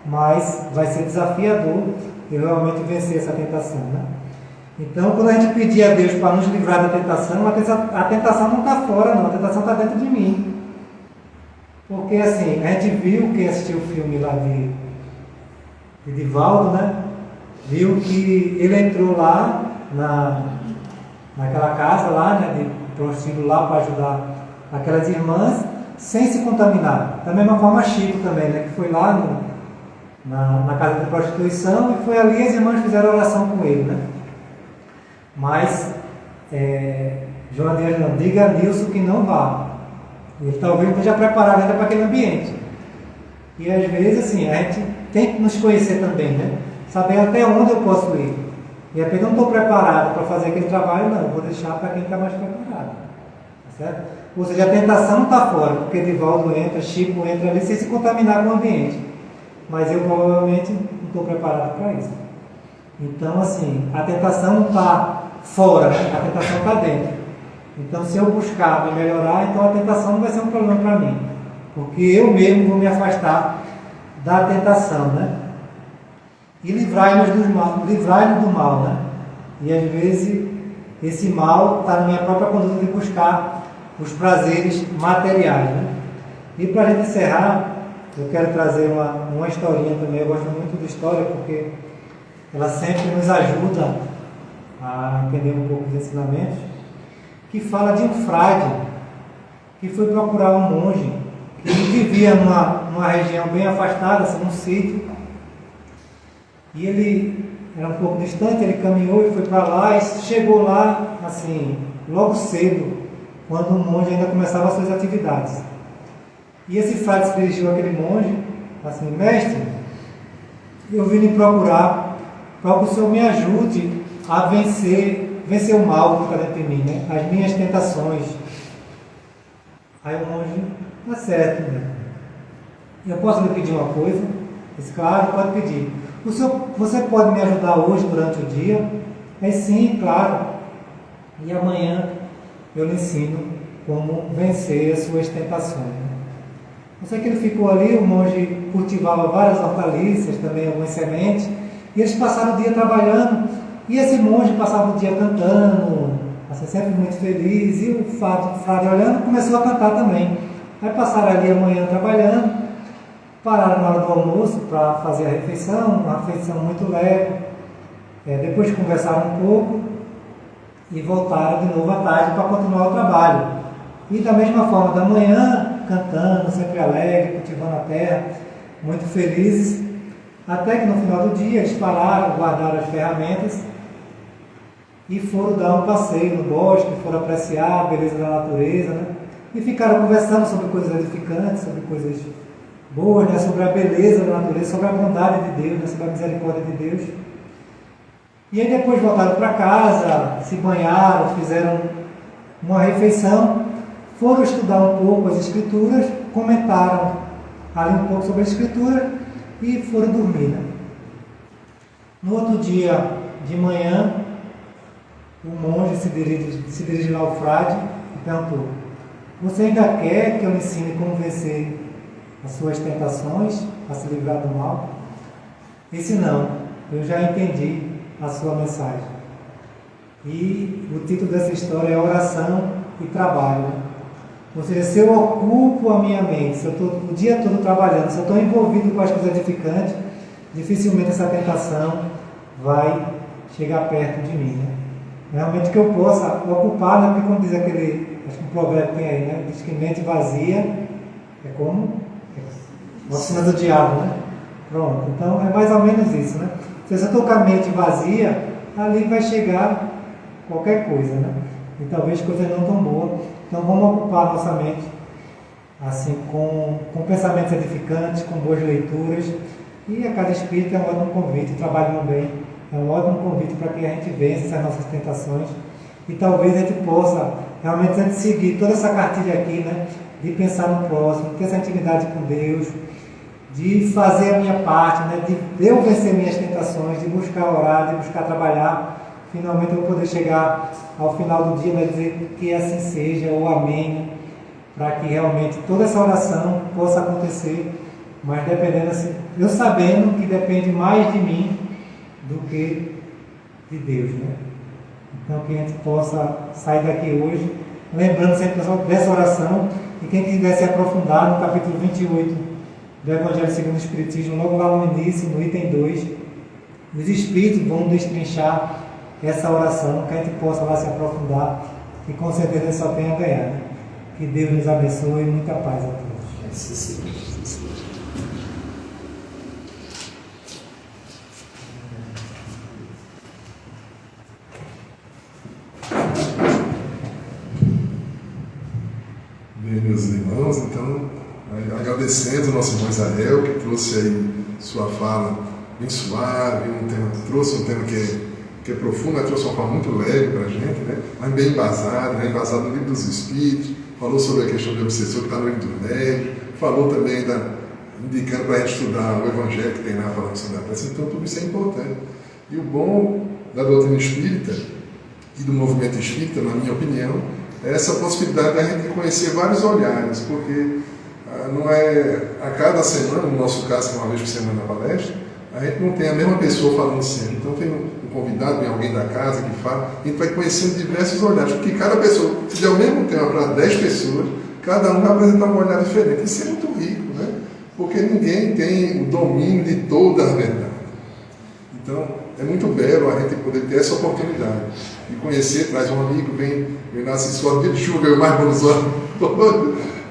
mais vai ser desafiador eu realmente vencer essa tentação, né? Então, quando a gente pedir a Deus para nos livrar da tentação, a tentação não está fora, não, a tentação está dentro de mim. Porque assim, a gente viu, quem assistiu o filme lá de Divaldo, né? Viu que ele entrou lá naquela casa lá, né? De prostíbulo lá para ajudar aquelas irmãs sem se contaminar. Da mesma forma Chico também, né? Que foi lá na casa de prostituição e foi ali as irmãs fizeram oração com ele, né? Mas João de Anjos não, diga a Nilson que não vá. Ele talvez não esteja preparado ainda para aquele ambiente. E às vezes assim, a gente tem que nos conhecer também, né? Saber até onde eu posso ir. E de repente eu não estou preparado para fazer aquele trabalho, não. Eu vou deixar para quem está mais preparado. Tá certo? Ou seja, a tentação não está fora, porque Divaldo entra, Chico entra ali sem se contaminar com o ambiente. Mas eu provavelmente não estou preparado para isso. Então, assim, a tentação não está fora, né? A tentação está dentro. Então, se eu buscar me melhorar, então a tentação não vai ser um problema para mim. Porque eu mesmo vou me afastar da tentação, né? E livrai-nos do mal, né? E às vezes esse mal está na minha própria conduta de buscar os prazeres materiais, né? E para a gente encerrar, eu quero trazer uma historinha também. Eu gosto muito de história porque ela sempre nos ajuda a entender um pouco dos ensinamentos, que fala de um frade que foi procurar um monge que vivia numa região bem afastada, assim, num sítio, e ele era um pouco distante, ele caminhou e foi para lá e chegou lá, assim, logo cedo, quando o monge ainda começava as suas atividades. E esse frade se dirigiu àquele monge, assim, mestre, eu vim lhe procurar para que o senhor me ajude a vencer o mal que está dentro de mim, né? As minhas tentações. Aí o monge, tá certo, né? Eu posso lhe pedir uma coisa? Ele disse, claro, pode pedir. Você pode me ajudar hoje durante o dia? Sim, claro. E amanhã eu lhe ensino como vencer as suas tentações. Eu sei que ele ficou ali, o monge cultivava várias hortaliças, também algumas sementes, e eles passaram o dia trabalhando, e esse monge passava o dia cantando, assim, sempre muito feliz, e o frade olhando começou a cantar também. Aí passaram ali a manhã trabalhando, pararam na hora do almoço para fazer a refeição, uma refeição muito leve, depois conversaram um pouco e voltaram de novo à tarde para continuar o trabalho. E da mesma forma, da manhã, cantando, sempre alegre, cultivando a terra, muito felizes, até que no final do dia eles pararam, guardaram as ferramentas e foram dar um passeio no bosque, foram apreciar a beleza da natureza, né? E ficaram conversando sobre coisas edificantes, sobre coisas boas, né? Sobre a beleza da natureza, sobre a bondade de Deus, né? Sobre a misericórdia de Deus. E aí depois voltaram para casa, se banharam, fizeram uma refeição, foram estudar um pouco as Escrituras, comentaram ali um pouco sobre a Escritura e foram dormir, né? No outro dia de manhã, o monge se dirige lá ao frade e perguntou: você ainda quer que eu lhe ensine como vencer as suas tentações, a se livrar do mal? Disse: não, eu já entendi a sua mensagem. E o título dessa história é Oração e Trabalho. Ou seja, se eu ocupo a minha mente, se eu estou o dia todo trabalhando, se eu estou envolvido com as coisas edificantes, dificilmente essa tentação vai chegar perto de mim, né? Realmente que eu possa ocupar, né? Porque como diz aquele, acho que um provérbio tem aí, né? Diz que mente vazia é como vacina do diabo, né? Pronto, então é mais ou menos isso, né? Se eu estou com a mente vazia, ali vai chegar qualquer coisa, né? E talvez coisas não tão boas. Então vamos ocupar a nossa mente assim, com pensamentos edificantes, com boas leituras. E a Casa Espírita é um ótimo convite, o Trabalho no Bem é um ótimo convite para que a gente vença essas nossas tentações. E talvez a gente possa realmente a gente seguir toda essa cartilha aqui, né? De pensar no próximo, de ter essa intimidade com Deus, de fazer a minha parte, né? De eu vencer minhas tentações, de buscar orar, de buscar trabalhar. Finalmente eu vou poder chegar ao final do dia e dizer que assim seja, ou amém, para que realmente toda essa oração possa acontecer, mas dependendo assim, eu sabendo que depende mais de mim do que de Deus, né? Então que a gente possa sair daqui hoje, lembrando sempre dessa oração, e quem quiser se aprofundar no capítulo 28 do Evangelho segundo o Espiritismo, logo lá no início, no item 2, os Espíritos vão destrinchar essa oração, que a gente possa lá se aprofundar e com certeza só tem a ganhar. Que Deus nos abençoe e muita paz a todos. Bem, meus irmãos, então, agradecendo ao nosso irmão Israel, que trouxe aí sua fala bem suave, trouxe um tema que é profundo, trouxe uma forma muito leve para a gente, né? Mas bem embasado, né? Embasado no Livro dos Espíritos, falou sobre a questão do obsessor que está no Livro do Médio, falou também indicando para a gente estudar o Evangelho que tem lá falando sobre a prece. Então tudo isso é importante. E o bom da doutrina espírita e do movimento espírita, na minha opinião, é essa possibilidade de a gente conhecer vários olhares, porque não é a cada semana, no nosso caso, que é uma vez por semana na palestra, a gente não tem a mesma pessoa falando sempre. Então tem um convidado, tem alguém da casa que fala, e a gente vai conhecendo diversos olhares, porque cada pessoa, se der o mesmo tema para 10 pessoas, cada um vai apresentar um olhar diferente. Isso é muito rico, né? Porque ninguém tem o domínio de toda a verdade. Então é muito belo a gente poder ter essa oportunidade de conhecer, traz um amigo, vem na assessora, dia de chuva, veio mais bonzão,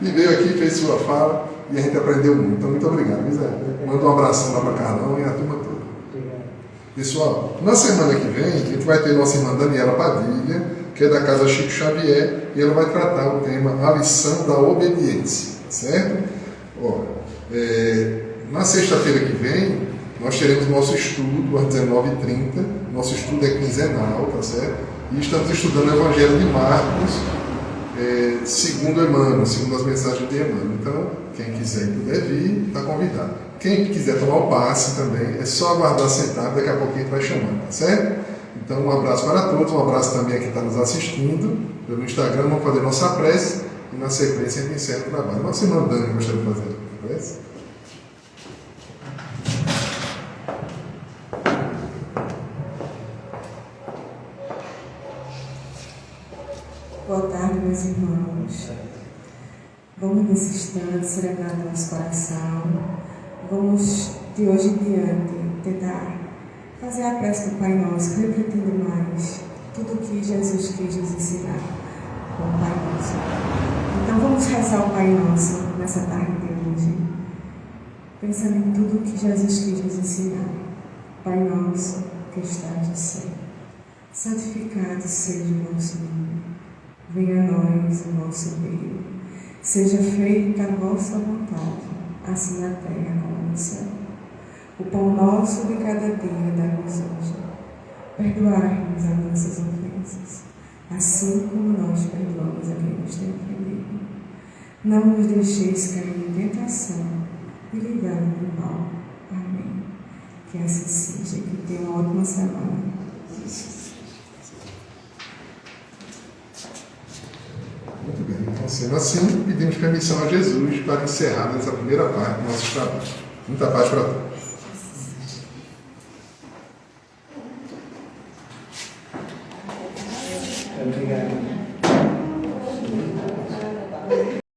e veio aqui, fez sua fala, e a gente aprendeu muito. Então, muito obrigado, Zé. Manda um abração lá para Carlão e a turma toda. Pessoal, na semana que vem, a gente vai ter nossa irmã Daniela Padilha, que é da Casa Chico Xavier, e ela vai tratar o tema A Lição da Obediência, certo? Na sexta-feira que vem, nós teremos nosso estudo às 19h30, nosso estudo é quinzenal, tá certo? E estamos estudando o Evangelho de Marcos, segundo Emmanuel, segundo as mensagens de Emmanuel. Então, quem quiser e puder vir, está convidado. Quem quiser tomar o passe também, é só aguardar sentado, daqui a pouco a gente vai chamando, tá certo? Então, um abraço para todos, um abraço também a quem está nos assistindo pelo Instagram, vamos fazer nossa prece e na sequência a gente encerra o trabalho. Nossa irmã Dani gostaria de fazer. prece. Boa tarde, meus irmãos. Vamos nesse instante celebrar nosso coração. Vamos, de hoje em diante, tentar fazer a prece do Pai Nosso, refletindo mais tudo o que Jesus quis nos ensinar com o Pai Nosso. Então vamos rezar o Pai Nosso nessa tarde de hoje, pensando em tudo o que Jesus quis nos ensinar. Pai Nosso, que estás no céu, santificado seja o vosso nome. Venha a nós o vosso reino. Seja feita a vossa vontade, assim na terra como no céu. O pão nosso de cada dia dá-nos hoje. Perdoai-nos as nossas ofensas, assim como nós perdoamos a quem nos tem ofendido. Não nos deixeis cair em tentação e livrai-nos do mal. Amém. Que assim seja, que tenha uma ótima semana. Muito bem, então sendo assim, pedimos permissão a Jesus para encerrar essa primeira parte do nosso trabalho. Muita paz para todos. Obrigado.